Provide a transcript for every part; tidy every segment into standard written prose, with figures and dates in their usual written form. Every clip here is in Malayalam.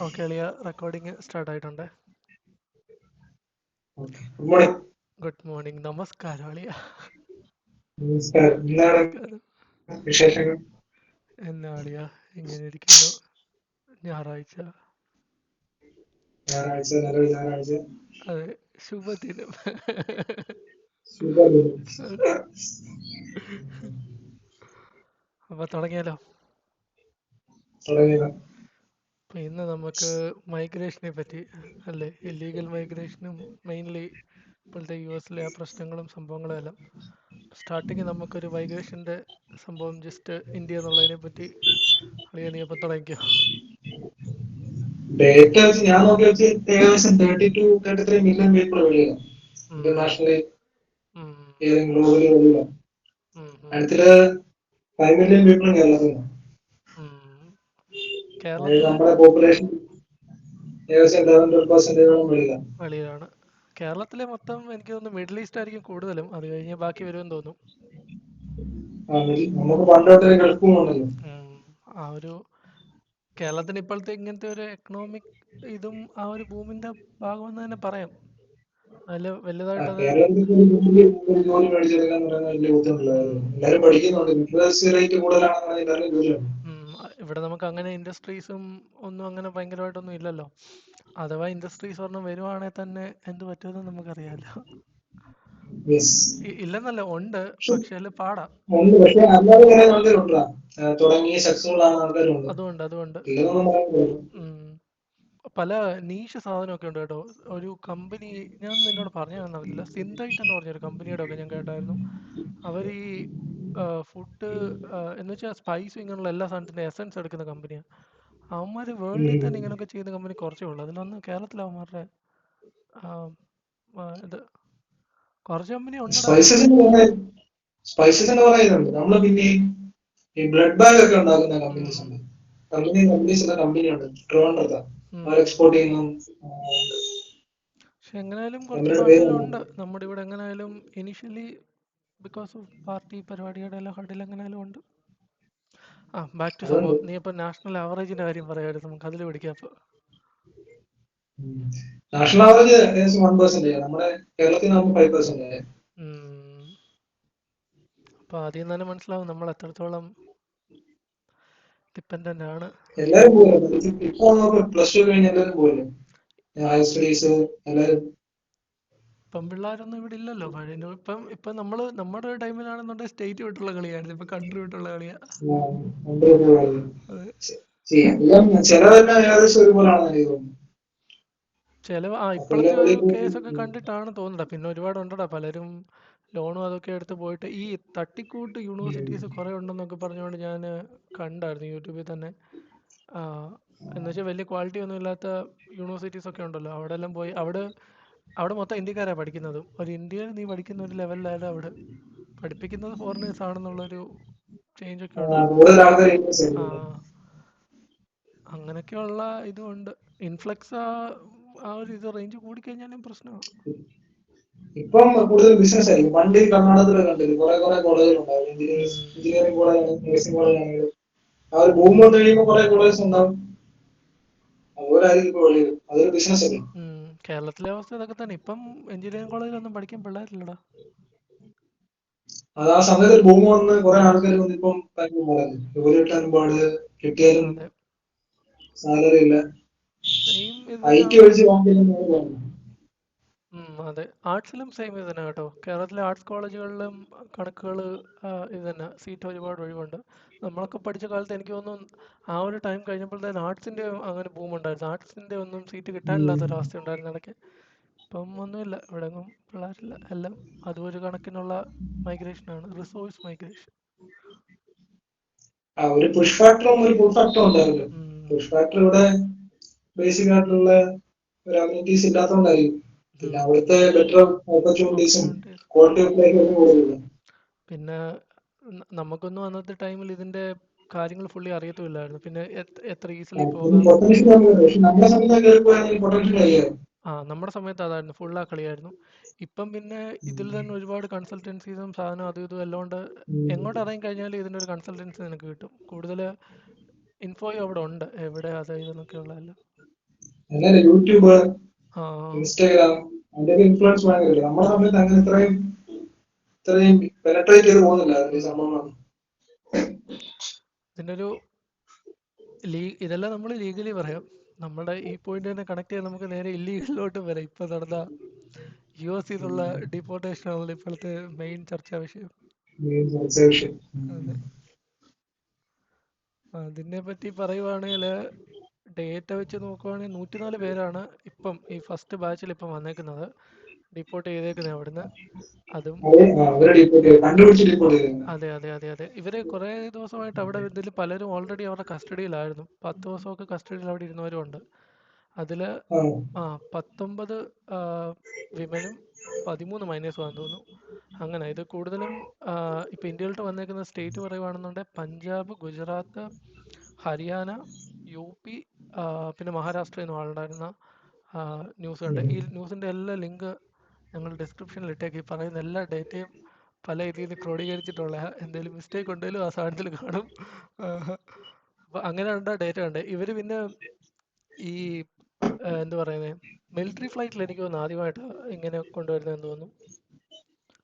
ഓക്കെ അളിയ, റെക്കോർഡിങ് സ്റ്റാർട്ട് ആയിട്ടുണ്ട്. Okay. Good morning. Good morning, നമസ്കാരം അളിയ. നമസ്കാരം. എന്താണ് നമസ്കാരം. വിശേഷങ്ങൾ? എന്നാ അളിയ, ഇങ്ങനെ ഇരിക്കുന്നു. ഞായറാഴ്ച. ഞായറാഴ്ച, നല്ലൊരു ഞായറാഴ്ച. അതെ, ശുഭദിനം. സുഖം. അപ്പൊ തുടങ്ങിയാലോ? തുടങ്ങിയത്. അപ്പൊ ഇന്ന് നമുക്ക് മൈഗ്രേഷനെ പറ്റി, അല്ലേ, ഇല്ലീഗൽ മൈഗ്രേഷനും മെയിൻലി ഇപ്പോഴത്തെ US-ലെ ആ പ്രശ്നങ്ങളും സംഭവങ്ങളും എല്ലാം. സ്റ്റാർട്ടിങ് നമുക്കൊരു മൈഗ്രേഷൻ്റെ സംഭവം, ജസ്റ്റ് ഇന്ത്യ എന്നുള്ളതിനെ പറ്റി അളിയ നീ അപ്പം തുടങ്ങിക്കോ. ഡേറ്റ വെച്ച് ഞാൻ നോക്കി വെച്ച് ഏകദേശം 32-33 മില്യൺ പീപ്പിൾ വെളിയിലാണ്. ഇന്റർനാഷണലി ഏതെങ്കിലും ഗ്ലോബലി വെളിയിലാണ്. അടുത്തില് 5 മില്യൺ പീപ്പിൾ കേരളത്തിലാണ്. അതായത് കേരളത്തില് നമ്മുടെ പോപ്പുലേഷൻ ഏകദേശം 11% വെളിയിലാണ്. വെളിയിലാണ്. കേരളത്തിലെ മൊത്തം എനിക്ക് തോന്നുന്നു മിഡിൽ ഈസ്റ്റ് ആയിരിക്കും കൂടുതലും, അത് കഴിഞ്ഞ് ബാക്കി വരുമെന്ന് തോന്നും. നമുക്ക് പണ്ടോട്ടൊരു ഗൾഫും ഉണ്ടല്ലോ. ആ ഒരു കേരളത്തിന് ഇപ്പോഴത്തെ ഇങ്ങനത്തെ ഒരു എക്കണോമിക് ഇതും ആ ഒരു ബൂമിന്റെ ഭാഗമെന്ന് തന്നെ പറയാം. അതിൽ വലുതായിട്ടത് കേരളത്തിൽ ഒരു ജോലി മേടിച്ചെടുക്കാൻ പറയുന്നത് വലിയ ബുദ്ധിമുട്ടുള്ള കാര്യമാണ്. എല്ലാവരും പഠിക്കുന്നുണ്ട്, ലിറ്ററസി റേറ്റ് കൂടുതലാണെന്ന് എല്ലാവരും ജോലിയാണ്. ഇവിടെ നമുക്ക് അങ്ങനെ ഇൻഡസ്ട്രീസും ഒന്നും അങ്ങനെ ഭയങ്കരമായിട്ടൊന്നും ഇല്ലല്ലോ. അഥവാ ഇൻഡസ്ട്രീസ് ഒരെണ്ണം വരുവാണെങ്കിൽ തന്നെ എന്ത് പറ്റുമെന്ന് നമുക്കറിയാമല്ലോ. ഇല്ലെന്നല്ല, ഉണ്ട്, പക്ഷേ പാടാ. ഉണ്ട്, പക്ഷെ അല്ലാതെ കുറെ ആൾക്കാരുണ്ടാ തുടങ്ങിയ സക്സസ്ഫുൾ ആവുന്ന ആൾക്കാരുണ്ട്. അതുകൊണ്ട് ഇല്ലെന്നൊന്നും പറയാൻ പറ്റില്ല. പല നീഷ് സാധനമൊക്കെ ഉണ്ട് കേട്ടോ. ഒരു കമ്പനി ഞാൻ നിന്നോട് പറഞ്ഞു തന്നില്ല, സിന്തൈറ്റ് എന്ന് പറഞ്ഞൊരു കമ്പനിയുടെ ഒക്കെ ഞാൻ കേട്ടായിരുന്നു. അവർ ഈ ഫുഡ് എന്ന് വെച്ചാൽ സ്പൈസ് ഇങ്ങനെയുള്ള എല്ലാ സാധനത്തിൻ്റെ എസൻസ് എടുക്കുന്ന കമ്പനിയാണ്. അവന്മാർ വേൾഡിൽ തന്നെ ഇങ്ങനെയൊക്കെ ചെയ്യുന്ന കമ്പനി കുറച്ചേ ഉള്ളൂ. അതിലൊന്ന് കേരളത്തിൽ അവന്മാരുടെ ഇത് കുറച്ച് കമ്പനി ഉണ്ടടാ. സ്പൈസസിന്റെ പറയുന്നുണ്ട്. നമ്മള് പിന്നെ ഈ ബ്ലഡ് ബാഗ് ഒക്കെ ഉണ്ടാക്കുന്ന കമ്പനീസ് ഉണ്ട്. കമ്പനിയുണ്ട് ട്രിവാൻഡ്രത്ത്. അവർ എക്സ്പോർട്ട് ചെയ്യുന്നു. പക്ഷെ എങ്ങനെയാലും കുറച്ച് ഭാഷയിലുണ്ട് നമ്മുടെ ഇവിടെ. എങ്ങനെയാലും ഇനിഷ്യലി ബിക്കോസ് ഓഫ് പാർട്ടി പരിപാടിയുടെ എല്ലാം ഹഡിൽ എങ്ങനെയാലും ഉണ്ട്. ബാക്ക് ടു സംഭവം. നീ ഇപ്പൊ നാഷണൽ ആവറേജിന്റെ കാര്യം പറയാമായിരുന്നു, നമുക്ക് അതിൽ പിടിക്കാം. അപ്പൊ നാഷണൽ ആവറേജ് ഏകദേശം 1%. നമ്മുടെ കേരളത്തിൽ നമുക്ക് 5%. അപ്പൊ ആദ്യം തന്നെ മനസ്സിലാവും നമ്മൾ എത്രത്തോളം ഡിപ്പെൻഡന്റ് ആണ്. എല്ലാരും പോലും ഇപ്പൊ പ്ലസ് ടു കഴിഞ്ഞ എല്ലാവരും പോലും ഹയർ സ്റ്റഡീസ് എല്ലാരും. ഇപ്പം പിള്ളേരൊന്നും ഇവിടെ ഇല്ലല്ലോ. പഴയ ഇപ്പം നമ്മുടെ ടൈമിലാണെന്നുണ്ടെങ്കിൽ സ്റ്റേറ്റ് വിട്ടുള്ള കളിയായിരുന്നു. ഇപ്പൊ കൺട്രി വിട്ടുള്ള കളിയാ. ചിലതെല്ലാം ഏകദേശം ഒരുപോലെയാണ് എനിക്ക് തോന്നുന്നത്. ഇപ്പോഴത്തെ കേസൊക്കെ കണ്ടിട്ടാണ് തോന്നുന്നത്. പിന്നെ ഒരുപാട് ഉണ്ടടാ, പലരും ലോണും അതൊക്കെ എടുത്ത് പോയിട്ട് ഈ തട്ടിക്കൂട്ട് യൂണിവേഴ്സിറ്റീസ് കുറെ ഉണ്ടെന്നൊക്കെ പറഞ്ഞുകൊണ്ട് ഞാൻ കണ്ടായിരുന്നു യൂട്യൂബിൽ തന്നെ. എന്ന് വെച്ചാൽ വലിയ ക്വാളിറ്റി ഒന്നും ഇല്ലാത്ത യൂണിവേഴ്സിറ്റീസ് ഒക്കെ ഉണ്ടല്ലോ, അവിടെ എല്ലാം പോയി അവിടെ മൊത്തം ഇന്ത്യക്കാരാണ് പഠിക്കുന്നതും. ഒരു ഇന്ത്യയിൽ നീ പഠിക്കുന്ന ഒരു ലെവലിലായാലും അവിടെ പഠിപ്പിക്കുന്നത് ഫോറിനേഴ്സ് ആണെന്നുള്ളൊരു ചേഞ്ച് ഒക്കെ ഉണ്ട്. അങ്ങനെയൊക്കെയുള്ള ഇതുണ്ട്. ഇൻഫ്ലക്സ് ആ ഒരു ഇത് റേഞ്ച് കൂടിക്കഴിഞ്ഞാലും പ്രശ്നമാണ്. ഇപ്പം കൂടുതൽ ബിസിനസ് ആയിരിക്കും. പണ്ട് കർണാടകത്തിലൊക്കെ കണ്ടില്ല കുറെ കോളേജുകളുണ്ടാവും. എഞ്ചിനീയറിംഗ് കോളേജ്, നഴ്സിംഗ് കോളേജ് ആണെങ്കിലും ആ ഒരു ഭൂമി വന്നു കഴിയുമ്പോൾ കുറെ കോളേജ് ഉണ്ടാവും. അതുപോലെ ആയിരിക്കും ഇപ്പൊ വെളിയിൽ. അതൊരു ബിസിനസ് അല്ലേ. കേരളത്തിലെ അവസ്ഥ ഇതൊക്കെ തന്നെ. ഇപ്പം എഞ്ചിനീയറിംഗ് കോളേജിലൊന്നും പഠിക്കാൻ പിള്ളേരില്ലടാ. അത് ആ സമയത്ത് ഒരു ഭൂമി വന്ന് കുറെ ആൾക്കാർ വന്ന് ഇപ്പം ജോലി കിട്ടാനും പാട്, കിട്ടിയാലും സാലറി ഇല്ല. IT ഒഴിച്ച് അതെ, ആർട്സിലും സെയിം ഇത് തന്നെ കേട്ടോ. കേരളത്തിലെ ആർട്സ് കോളേജുകളിലും കണക്കുകൾ ഇത് തന്നെ, സീറ്റ് ഒരുപാട് ഒഴിവുണ്ട്. നമ്മളൊക്കെ പഠിച്ച കാലത്ത് എനിക്ക് തോന്നുന്നു ആ ഒരു ടൈം കഴിഞ്ഞപ്പോഴത്തേന് ആർട്സിന്റെ അങ്ങനെ ബൂം ഉണ്ടായിരുന്നു. ആർട്സിന്റെ ഒന്നും സീറ്റ് കിട്ടാനില്ലാത്തൊരവസ്ഥ ഉണ്ടായിരുന്നു ഇടയ്ക്ക്. ഇപ്പം ഒന്നുമില്ല, ഇവിടെ ഒന്നും പിള്ളേരില്ല. എല്ലാം അതും ഒരു കണക്കിനുള്ള മൈഗ്രേഷനാണ്, റിസോഴ്സ് മൈഗ്രേഷൻ. ഒരു പുഷ് ഫാക്ടറും ഒരു പുൾ ഫാക്ടറും ഉണ്ടാവില്ല. പുഷ് ഫാക്ടർ ഇവിടെ ബേസിക് ആയിട്ടുള്ള ഒരു അമ്യൂണിറ്റീസ് ഇല്ലാത്തതുകൊണ്ടായിരിക്കും. പിന്നെ അവിടുത്തെ ബെറ്റർ ഓപ്പർച്യൂണിറ്റീസും ക്വാളിറ്റി ഓഫ് ലൈഫ് ഒന്നും കൂടുതലില്ല. പിന്നെ നമുക്കൊന്നും അന്നത്തെ ടൈമിൽ ഇതിന്റെ കാര്യങ്ങൾ ഫുള്ളി അറിയത്തുമില്ലായിരുന്നു. പിന്നെ എത്ര ഈസിലി പോകാം. നമ്മുടെ സമയത്ത് അതായിരുന്നു, ഫുൾ ആ കളിയായിരുന്നു. ഇപ്പം പിന്നെ ഇതിൽ തന്നെ ഒരുപാട് കൺസൾട്ടൻസീസും സാധനം അതും ഇതും എല്ലാം കൊണ്ട് എങ്ങോട്ട് ഇറങ്ങി കഴിഞ്ഞാലും ഇതിൻ്റെ ഒരു കൺസൾട്ടൻസി നിനക്ക് കിട്ടും. കൂടുതൽ ഇൻഫോയും അവിടെ ഉണ്ട്, എവിടെ അത് ഇതെന്നൊക്കെ ഉള്ളതല്ല. അങ്ങനെ യൂട്യൂബ്, ആ ഇൻസ്റ്റാഗ്രാം, അതിന്റെ ഇൻഫ്ലുവൻസ് ഭയങ്കരല്ലേ. നമ്മുടെ സമയത്ത് അങ്ങനെ ഇത്രയും പെനട്രേറ്റ് ചെയ്ത് പോകുന്നില്ല ഈ സംഭവങ്ങൾ. ഇതിൻ്റെ ഒരു ഇതെല്ലാം നമ്മൾ ലീഗലി പറയാം. നമ്മുടെ ഈ പോയിന്റ് തന്നെ കണക്ട് ചെയ്യാൻ നമുക്ക് നേരെ ഇല്ലീഗലിലോട്ട് വരാം. ഇപ്പൊ നടന്ന US നിന്നുള്ള ഡിപ്പോർട്ടേഷൻ ആണല്ലോ ഇപ്പോഴത്തെ മെയിൻ ചർച്ചാ വിഷയം. അതെ. അതിനെ പറ്റി പറയുവാണെങ്കിൽ ഡേറ്റ വെച്ച് നോക്കുവാണെങ്കിൽ 104 പേരാണ് ഇപ്പം ഈ ഫസ്റ്റ് ബാച്ചിൽ ഇപ്പം വന്നേക്കുന്നത്, ഡിപ്പോർട്ട് ചെയ്തേക്കുന്നത് അവിടുന്ന്. അതും അവരെ കണ്ടുപിടിച്ച് ഡിപ്പോർട്ട് ചെയ്തു. അതെ അതെ അതെ അതെ. ഇവര് കുറേ ദിവസമായിട്ട് അവിടെ ഇതിൽ പലരും ഓൾറെഡി അവരുടെ കസ്റ്റഡിയിലായിരുന്നു. 10 ദിവസമൊക്കെ കസ്റ്റഡിയിൽ അവിടെ ഇരുന്നവരും ഉണ്ട്. അതിൽ 19 വിമനും 13 മൈനേഴ്സും ആണെന്ന് തോന്നുന്നു. അങ്ങനെ ഇത് കൂടുതലും ഇപ്പം ഇന്ത്യയിലോട്ട് വന്നേക്കുന്ന സ്റ്റേറ്റ് പറയുവാണെന്നുണ്ടെങ്കിൽ പഞ്ചാബ്, ഗുജറാത്ത്, ഹരിയാന, UP, പിന്നെ മഹാരാഷ്ട്രയിൽ നിന്നും ആളുണ്ടായിരുന്ന ന്യൂസ് ഉണ്ട്. ഈ ന്യൂസിൻ്റെ എല്ലാ ലിങ്ക് ഞങ്ങൾ ഡിസ്ക്രിപ്ഷനിൽ ഇട്ടേക്ക്. ഈ പറയുന്ന എല്ലാ ഡേറ്റയും പല രീതിയിൽ നിന്ന് ക്രോഡീകരിച്ചിട്ടുള്ള, എന്തെങ്കിലും മിസ്റ്റേക്ക് ഉണ്ടെങ്കിലും ആ സാധനത്തിൽ കാണും. അപ്പം അങ്ങനെ ഉണ്ട് ഡേറ്റ ഉണ്ട്. ഇവർ പിന്നെ ഈ എന്താ പറയുന്നത്, മിലിറ്ററി ഫ്ലൈറ്റിൽ എനിക്ക് തോന്നുന്നു ആദ്യമായിട്ട് ഇങ്ങനെ കൊണ്ടുവരുന്നതെന്ന് തോന്നുന്നു,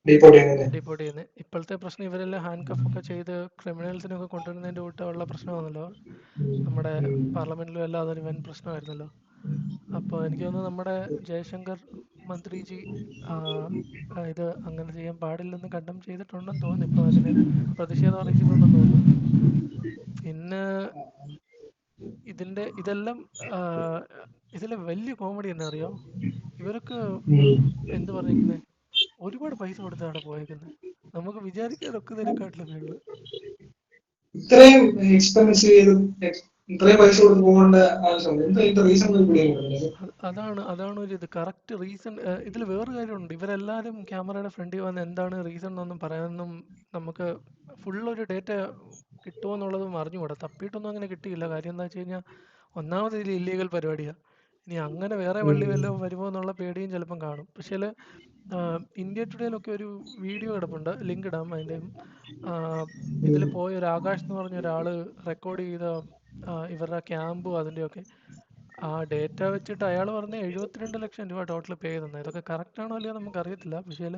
ഡിപ്പോർട്ട് ചെയ്യുന്നത്. ഇപ്പോഴത്തെ പ്രശ്നം ഇവരെല്ലാം ഹാൻഡ് കഫ് ഒക്കെ ചെയ്ത് ക്രിമിനൽസിനൊക്കെ കൊണ്ടുവരുന്നതിൻ്റെ കൂട്ടമുള്ള പ്രശ്നമാണല്ലോ. നമ്മുടെ പാർലമെന്റിലും എല്ലാം അതൊരു വൻ പ്രശ്നമായിരുന്നല്ലോ. അപ്പോൾ എനിക്ക് തോന്നുന്നു നമ്മുടെ ജയശങ്കർ മന്ത്രിജി ഇത് അങ്ങനെ ചെയ്യാൻ പാടില്ലെന്ന് കണ്ടം ചെയ്തിട്ടുണ്ടെന്ന് തോന്നുന്നു. ഇപ്പം അതിന് പ്രതിഷേധം അറിയിച്ചിട്ടുണ്ടെന്ന് തോന്നുന്നു. പിന്നെ ഇതെല്ലാം ഇതിലെ വലിയ കോമഡി എന്താ അറിയോ, ഇവർക്ക് എന്ത് പറഞ്ഞിരിക്കുന്നത്, ഒരുപാട് പൈസ കൊടുത്താണ് പോയേക്കുന്നത്. നമുക്ക് വിചാരിക്കാൻ ഒക്കുന്നതിനെക്കാട്ടിലും മേളില്. ഇത്രയും എക്സ്പെൻസ് ചെയ്ത് ഇത്രയും പൈസ കൊടുത്ത് പോകേണ്ട ആവശ്യമുണ്ട്? എന്താ ഇതിന്റെ റീസൺ പിടിക്കുന്നില്ല. അതാണ് ഒരു ഇത് കറക്റ്റ് റീസൺ. ഇതിൽ വേറൊരു കാര്യമുണ്ട്, ഇവരെല്ലാവരും ക്യാമറയുടെ ഫ്രണ്ടിൽ വന്ന് എന്താണ് റീസൺ എന്നൊന്നും പറയാനൊന്നും നമുക്ക് ഫുള്ളൊരു ഡേറ്റ കിട്ടുമോ എന്നുള്ളതും അറിഞ്ഞുകൂടാ. തപ്പിയിട്ടൊന്നും അങ്ങനെ കിട്ടിയില്ല. കാര്യം എന്താ വെച്ച് കഴിഞ്ഞാൽ ഒന്നാമത് ഇതിൽ ഇല്ലീഗൽ പരിപാടിയാണ്. ഇനി അങ്ങനെ വേറെ വള്ളി വല്ലതും വരുമോ എന്നുള്ള പേടിയും ചിലപ്പം കാണും. പക്ഷേ ഇന്ത്യ ടുഡേയിലൊക്കെ ഒരു വീഡിയോ കിടപ്പുണ്ട്, ലിങ്ക് ഇടാം അതിൻ്റെയും. ഇതിൽ പോയ ഒരു ആകാശ് എന്ന് പറഞ്ഞ ഒരാൾ റെക്കോർഡ് ചെയ്ത ഇവരുടെ ക്യാമ്പും അതിൻ്റെയൊക്കെ ആ ഡേറ്റ വെച്ചിട്ട് അയാൾ പറഞ്ഞ 72 ലക്ഷം രൂപ ടോട്ടൽ പേ ചെയ്തെന്ന്. ഇതൊക്കെ കറക്റ്റ് ആണോ അല്ലയോ നമുക്ക് അറിയത്തില്ല. പക്ഷേ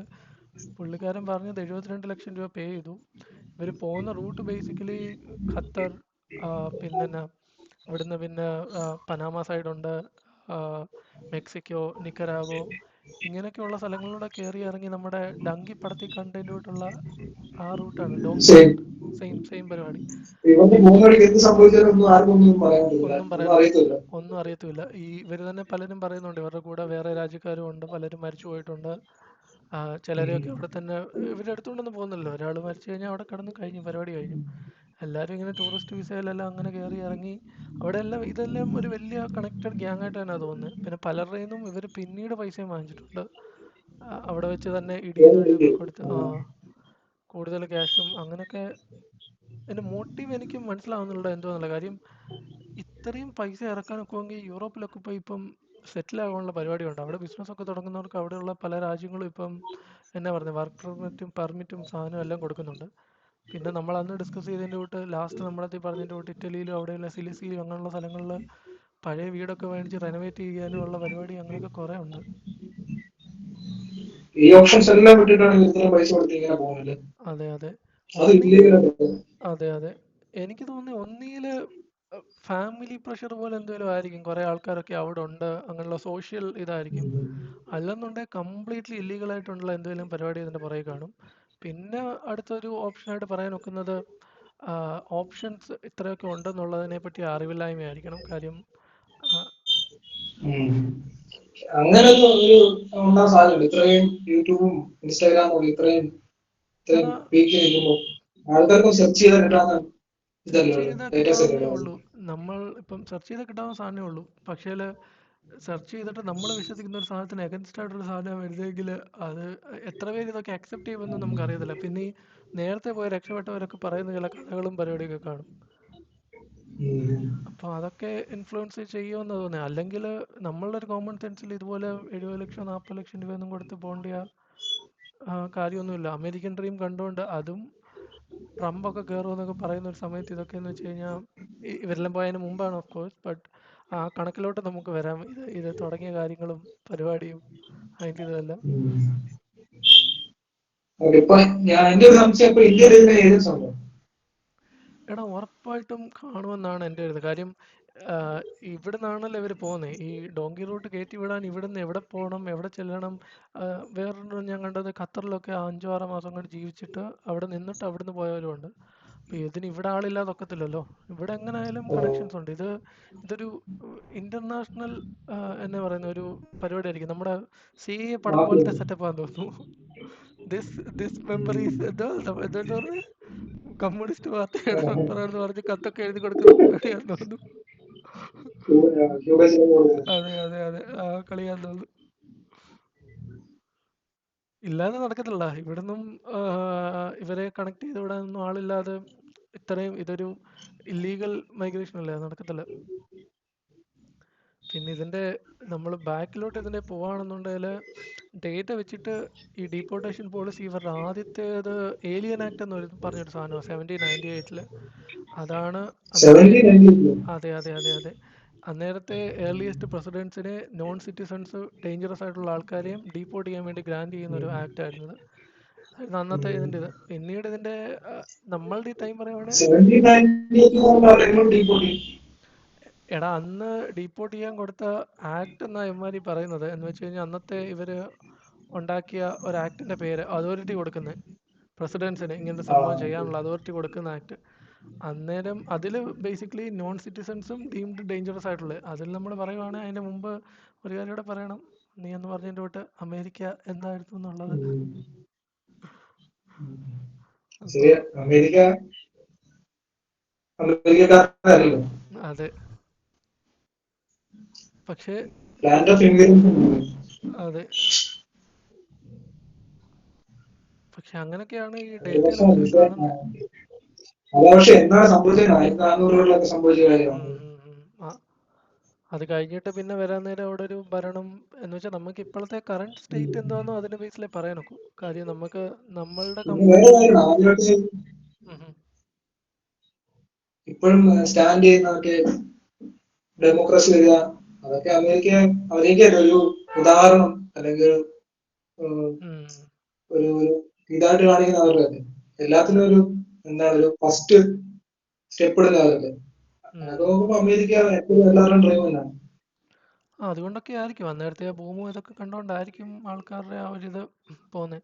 പുള്ളിക്കാരൻ പറഞ്ഞത് 72 ലക്ഷം രൂപ പേ ചെയ്തു. ഇവർ പോകുന്ന റൂട്ട് ബേസിക്കലി ഖത്തർ, പിന്നെ അവിടുന്ന് പിന്നെ പനാമ സൈഡുണ്ട്, മെക്സിക്കോ, നിക്കരാഗോ, ഇങ്ങനെയൊക്കെയുള്ള സ്ഥലങ്ങളിലൂടെ കയറി ഇറങ്ങി നമ്മുടെ ഡങ്കി പടത്തിൽ കണ്ടതിൻ്റെകൂട്ടുള്ള ആ റൂട്ടാണ്, ഡോങ്കി റൂട്ട്. സെയിം പരിപാടി. ഇവർക്ക് മൂന്നടിക്ക് എന്ത് സംഭവിച്ചാലും ഒന്നും ആർക്കും ഒന്നും പറയാൻ പറ്റില്ല, ഒന്നും ഒന്നും പറയാൻ അറിയത്തില്ല. ഒന്നും അറിയത്തുമില്ല. ഈ ഇവർ തന്നെ പലരും പറയുന്നുണ്ട് ഇവരുടെ കൂടെ വേറെ രാജ്യക്കാരും ഉണ്ട്, പലരും മരിച്ചു പോയിട്ടുണ്ട്. ചിലരെയൊക്കെ അവിടെ തന്നെ ഇവരെടുത്തുകൊണ്ടൊന്നും പോകുന്നില്ലല്ലോ. ഒരാൾ മരിച്ചു കഴിഞ്ഞാൽ അവിടെ കിടന്ന് കഴിഞ്ഞു, പരിപാടി കഴിഞ്ഞു. എല്ലാവരും ഇങ്ങനെ ടൂറിസ്റ്റ് വിസയിലെല്ലാം അങ്ങനെ കയറി ഇറങ്ങി അവിടെ എല്ലാം. ഇതെല്ലാം ഒരു വലിയ കണക്റ്റഡ് ഗ്യാങ് ആയിട്ട് തന്നെയാണ് തോന്നുന്നത്. പിന്നെ പലരുടെയും നിന്നും ഇവർ പിന്നീട് പൈസയും വാങ്ങിച്ചിട്ടുണ്ട്. അവിടെ വെച്ച് തന്നെ ഇടിയും തൊഴിയൊക്കെ കൊടുത്ത് കൂടുതൽ ക്യാഷും അങ്ങനെയൊക്കെ. എൻ്റെ മോട്ടീവ് എനിക്ക് മനസ്സിലാവുന്നില്ല എന്തോന്നുള്ള കാര്യം. ഇത്രയും പൈസ ഇറക്കാൻ ഒക്കുമെങ്കിൽ യൂറോപ്പിലൊക്കെ പോയി ഇപ്പം സെറ്റിൽ ആകാനുള്ള പരിപാടിയുണ്ട്. അവിടെ ബിസിനസ്സൊക്കെ തുടങ്ങുന്നവർക്ക് അവിടെയുള്ള പല രാജ്യങ്ങളും ഇപ്പം എന്നാ പറയുന്നത്, വർക്ക് പെർമിറ്റും സാധനവും എല്ലാം കൊടുക്കുന്നുണ്ട്. പിന്നെ നമ്മൾ അന്ന് ഡിസ്കസ് ചെയ്തതിൻ്റെ കൂട്ട് ലാസ്റ്റ് നമ്മളത് പറഞ്ഞതിൻ്റെ കൂട്ട് ഇറ്റലിയിലും അവിടെയുള്ള സിലിസിയിലും അങ്ങനെയുള്ള സ്ഥലങ്ങളിൽ പഴയ വീടൊക്കെ മേടിച്ച് റെനോവേറ്റ് ചെയ്യാനുള്ള പരിപാടി അങ്ങനെയൊക്കെ കുറേ ഉണ്ട്. ഈ ഓപ്ഷൻസ് എല്ലാം വിട്ടിട്ടാണ് ഇത്രയും പൈസ കൊടുത്ത് ഇങ്ങനെ പോകുന്നത്. അതെ അതെ. അത് ഇല്ലീഗലാണ്. അതെ അതെ. എനിക്ക് തോന്നി ഒന്നിയിൽ ഫാമിലി പ്രഷർ പോലെ എന്തെങ്കിലും ആയിരിക്കും. കുറേ ആൾക്കാരൊക്കെ അവിടെ ഉണ്ട്, അങ്ങനെയുള്ള സോഷ്യൽ ഇതായിരിക്കും. അല്ലെന്നുണ്ടെങ്കിൽ കംപ്ലീറ്റ്ലി ഇല്ലീഗലായിട്ടുള്ള എന്തെങ്കിലും പരിപാടി ഇതിൻ്റെ പുറകെ കാണും. പിന്നെ അടുത്തൊരു ഓപ്ഷനായിട്ട് പറയാൻ ഒക്കുന്നത് ഓപ്ഷൻസ് ഇത്രയൊക്കെ ഉണ്ടെന്നുള്ളതിനെ പറ്റി അറിവില്ലായ്മയായിരിക്കണം. കാര്യം അങ്ങനെ ഒരു ഉണ്ടാകാൻ സാധ്യതയുണ്ട്. ഇത്രയും യൂട്യൂബും ഇൻസ്റ്റാഗ്രാമും ഇത്രയും അതാ പീക്ക് നിൽക്കുമ്പോൾ ആൾക്കാർക്ക് സെർച്ച് ചെയ്താൽ കിട്ടാവുന്ന സെർച്ച് ഇതല്ലേ, ചെയ്താൽ ഡേറ്റാസ് കിട്ടാവുന്നേ അല്ലേ. ഉള്ളൂ. നമ്മൾ ഇപ്പം സെർച്ച് ചെയ്താൽ കിട്ടാവുന്ന സാധനമേ ഉള്ളൂ. പക്ഷേ സെർച്ച് ചെയ്തിട്ട് നമ്മൾ വിശ്വസിക്കുന്ന ഒരു സാധനത്തിന് എഗൻസ്റ്റ് ആയിട്ടുള്ള സാധനം വരുന്നെങ്കിൽ അത് എത്ര പേര് ഇതൊക്കെ അക്സെപ്റ്റ് ചെയ്യുമെന്ന് നമുക്കറിയത്തില്ല. പിന്നെ ഈ നേരത്തെ പോയി രക്ഷപ്പെട്ടവരൊക്കെ പറയുന്ന ചില കഥകളും പരിപാടിയൊക്കെ കാണും. അപ്പോൾ അതൊക്കെ ഇൻഫ്ലുവൻസ് ചെയ്യുമെന്ന് തോന്നുന്നത്. അല്ലെങ്കിൽ നമ്മളുടെ ഒരു കോമൺ സെൻസിൽ ഇതുപോലെ 70 ലക്ഷം 40 ലക്ഷം രൂപയൊന്നും കൊടുത്ത് പോകേണ്ട കാര്യമൊന്നുമില്ല. അമേരിക്കൻ ഡ്രീം കണ്ടുകൊണ്ട് അതും ട്രംപൊക്കെ കയറുമെന്നൊക്കെ പറയുന്ന ഒരു സമയത്ത് ഇതൊക്കെ എന്ന് വെച്ച് കഴിഞ്ഞാൽ ഇവരെല്ലാം പോയതിന് മുമ്പാണ് ഓഫ് കോഴ്സ്. ബട്ട് ആ കണക്കിലോട്ട് നമുക്ക് വരാം. ഇത് തുടങ്ങിയ കാര്യങ്ങളും പരിപാടിയും അതിൻ്റെ ഇതെല്ലാം. ഇപ്പൊ ഞാൻ എന്റെ ഒരു സംശയം, ഇപ്പൊ ഇന്ത്യയിൽ ഇതിന് ഏത് സംഭവം? എടാ ഉറപ്പായിട്ടും കാണുമെന്നാണ് എൻ്റെ ഒരു ഇത്. കാര്യം ഇവിടെ നിന്നാണല്ലോ ഇവർ പോകുന്നത്. ഈ ഡോങ്കി റൂട്ട് കയറ്റി വിടാൻ ഇവിടുന്ന് എവിടെ പോകണം, എവിടെ ചെല്ലണം. വേറൊരു ഞാൻ കണ്ടത് ഖത്തറിലൊക്കെ 5-6 മാസം കൊണ്ട് ജീവിച്ചിട്ട് അവിടെ നിന്നിട്ട് അവിടുന്ന് പോയവരുമുണ്ട്. അപ്പോൾ ഇതിന് ഇവിടെ ആളില്ലാതെ ഒക്കത്തില്ലല്ലോ. ഇവിടെ എങ്ങനെയായാലും കണക്ഷൻസ് ഉണ്ട്. ഇതൊരു ഇന്റർനാഷണൽ എന്ന് പറയുന്ന ഒരു പരിപാടി ആയിരിക്കും. നമ്മുടെ CA പടം പോലത്തെ സെറ്റപ്പാന്ന് തോന്നുന്നു. ദിസ് മെമ്പർ ഈസ് എന്താ പറഞ്ഞത്, കമ്മ്യൂണിസ്റ്റ് പാർട്ടിയുടെ മെമ്പറാണെന്ന് പറഞ്ഞ് കത്തൊക്കെ എഴുതി കൊടുക്കുന്ന പരിപാടിയാന്ന് തോന്നുന്നു. അതെ അതെ അതെ, ആ കളിയാന്ന് തോന്നുന്നു. ഇല്ലാതെ നടക്കത്തില്ല. ഇവിടുന്നും ഇവരെ കണക്ട് ചെയ്ത് വിടാനൊന്നും ആളില്ലാതെ ഇത്രയും ഇതൊരു ഇല്ലീഗൽ മൈഗ്രേഷൻ അല്ലേ, അത് നടക്കത്തില്ല. പിന്നെ ഇതിന്റെ നമ്മൾ ബാക്കിലോട്ട് ഇതിന്റെ പോവാണെന്നുണ്ടെങ്കിൽ ഡേറ്റ വെച്ചിട്ട് ഈ ഡീപ്പോർട്ടേഷൻ പോളിസി ഇവരുടെ ആദ്യത്തേത് ഏലിയൻ ആക്ട് എന്ന് പറഞ്ഞൊരു സാധനമാണ് 1798 അതാണ് അന്നത്തെ. 1798 അതെ അതെ അതെ അതെ, അന്നേരത്തെ ഏർലിയസ്റ്റ് പ്രസിഡൻസിനെ നോൺ സിറ്റിസൺസ് ഡേഞ്ചറസ് ആയിട്ടുള്ള ആൾക്കാരെയും ഡീപ്പോർട്ട് ചെയ്യാൻ വേണ്ടി ഗ്രാൻഡ് ചെയ്യുന്ന ഒരു ആക്ട് ആയിരുന്നത്. അതായിരുന്നു അന്നത്തെ ഇതിൻ്റെ ഇത്. പിന്നീട് ഇതിന്റെ നമ്മളുടെ ഈ ടൈം പറയുവാണെങ്കിൽ 1798 എടാ അന്ന് ഡീപ്പോർട്ട് ചെയ്യാൻ കൊടുത്ത ആക്ട് എന്നാ ഇവന്മാര് പറയുന്നത്. എന്ന് വെച്ച് കഴിഞ്ഞാൽ അന്നത്തെ ഇവര് ഉണ്ടാക്കിയ ഒരു ആക്ടിന്റെ പേര് അതോറിറ്റി കൊടുക്കുന്നത്, പ്രസിഡൻസിന് ഇങ്ങനത്തെ സംഭവം ചെയ്യാനുള്ള അതോറിറ്റി കൊടുക്കുന്ന ആക്ട്. അന്നേരം അതിൽ ബേസിക്കലി നോൺ സിറ്റിസൺസും ഡീംഡ് ഡേഞ്ചറസ് ആയിട്ടുള്ളത്. അതിൽ നമ്മൾ പറയുവാണെങ്കിൽ അതിന്റെ മുമ്പ് ഒരു കാര്യം കൂടെ പറയണം. നീ എന്ന് പറഞ്ഞതിന്റെ തൊട്ട് അമേരിക്ക എന്തായിരുന്നു എന്നുള്ളത്. അപ്പോൾ ശരിയാ, അമേരിക്കക്കാരല്ലോ. അതെ, പക്ഷേ ലാൻഡ് ഓഫ് ഇമിഗ്രേഷൻ. അതെ, പക്ഷെ അങ്ങനെയൊക്കെയാണ് ഈ ഒരു പക്ഷേ ഡേറ്റയിലൊക്കെ കാണുന്നത്. അല്ല, പക്ഷെ എന്താണ് സംഭവിച്ചത്? 1400-കളിലൊക്കെ സംഭവിച്ച കാര്യമാണ്. ആ, അത് കഴിഞ്ഞിട്ട് പിന്നെ വരാൻ നേരം അവിടെ ഒരു ഭരണം എന്ന് വെച്ചാൽ നമുക്ക് ഇപ്പോഴത്തെ കറണ്ട് സ്റ്റേറ്റ് എന്താണെന്നോ അതിന്റെ ബേസിലേ പറയാൻ ഒക്കൂ. കാര്യം നമുക്ക് നമ്മളുടെ പിന്നെ വേറെ കാര്യമാണ്, ആദ്യമായിട്ട് ഉം. ഇപ്പോഴും സ്റ്റാൻഡ് ചെയ്യുന്നതൊക്കെ ഡെമോക്രസി വരിക, അതൊക്കെ അമേരിക്ക ഒരു ഉദാഹരണം അല്ലെങ്കിൽ ഉം. ഒരു ഇതായിട്ട് കാണിക്കുന്ന അവരുടെ എല്ലാത്തിനും ഒരു എന്താണ് ഒരു ഫസ്റ്റ് സ്റ്റെപ്പ് ഇടുന്ന അവരല്ലേ. അതൊക്കെ നോക്കുമ്പോ അമേരിക്ക എപ്പോഴും എല്ലാവരുടെയും ഡ്രൈവ് തന്നെയാണ്. അതുകൊണ്ടൊക്കെ ആയിരിക്കും അന്നേരത്തെ ഭൂമി ഇതൊക്കെ കണ്ടോണ്ടായിരിക്കും ആൾക്കാരുടെ ആ ഒരു ഇത് പോകുന്നത്.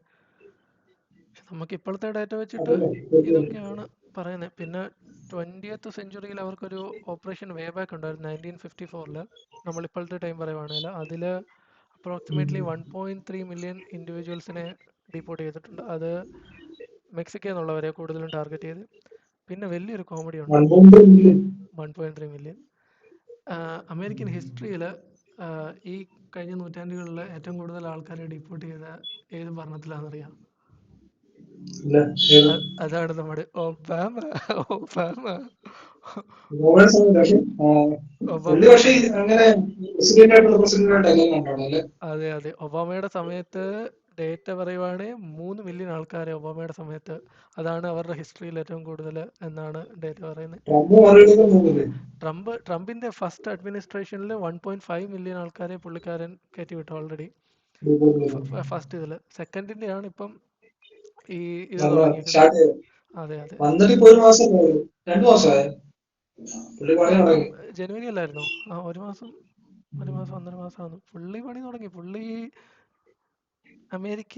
പക്ഷെ നമുക്ക് ഇപ്പോഴത്തെ ഡേറ്റ വെച്ചിട്ട് അതല്ലേ ഇതൊക്കെയാണ് പറയുന്നത്. പിന്നെ 20th സെഞ്ചുറിയിൽ അവർക്കൊരു ഓപ്പറേഷൻ വേ ബാക്ക് ഉണ്ടായിരുന്നു 1954. നമ്മളിപ്പോഴത്തെ ടൈം പറയുവാണെങ്കിൽ അതിൽ അപ്രോക്സിമേറ്റ്ലി 1.3 മില്യൺ ഇൻഡിവിജ്വൽസിനെ ഡീപ്പോർട്ട് ചെയ്തിട്ടുണ്ട്. അത് മെക്സിക്കോ എന്നുള്ളവരെ കൂടുതലും ടാർഗറ്റ് ചെയ്ത്. പിന്നെ വലിയൊരു കോമഡി ഉണ്ട്. 1.3 മില്യൺ അമേരിക്കൻ ഹിസ്റ്ററിയിൽ ഈ കഴിഞ്ഞ നൂറ്റാണ്ടുകളിൽ ഏറ്റവും കൂടുതൽ ആൾക്കാരെ ഡീപ്പോർട്ട് ചെയ്ത ഏത് ഭരണത്തിലാണെന്നറിയാം? അതാണ് നമ്മുടെ ഒബാമ. ഒബാമ പുള്ളി ഒബാമയുടെ പക്ഷേ സമയത്ത്. അങ്ങനെ പ്രസിഡന്റ് ആയിട്ടല്ലേ? അതെ അതെ, ഒബാമയുടെ സമയത്ത് ഡേറ്റ പറയുവാണെങ്കിൽ 3 മില്യൺ ആൾക്കാരെ ഒബാമയുടെ സമയത്ത്. അതാണ് അവരുടെ ഹിസ്റ്ററിയിൽ ഏറ്റവും കൂടുതൽ എന്നാണ് ഡേറ്റ പറയുന്നത്. ട്രംപിന്റെ ഫസ്റ്റ് അഡ്മിനിസ്ട്രേഷനിൽ 1.5 മില്യൺ ആൾക്കാരെ പുള്ളിക്കാരൻ കയറ്റിവിട്ടു ഓൾറെഡി ഫസ്റ്റ് ഇതിൽ. സെക്കൻഡിന്റെ ആണ് ഇപ്പം ഈ ഇത് തുടങ്ങിയിരിക്കുന്നത്. അതെ അതെ, വന്നിട്ട് ഒരു മാസം 2 മാസമായി ഇപ്പം ജനുവരി അല്ലായിരുന്നോ? ഒരു മാസം 1.5 മാസം ആണ് പുള്ളി പണി തുടങ്ങി. പുള്ളി America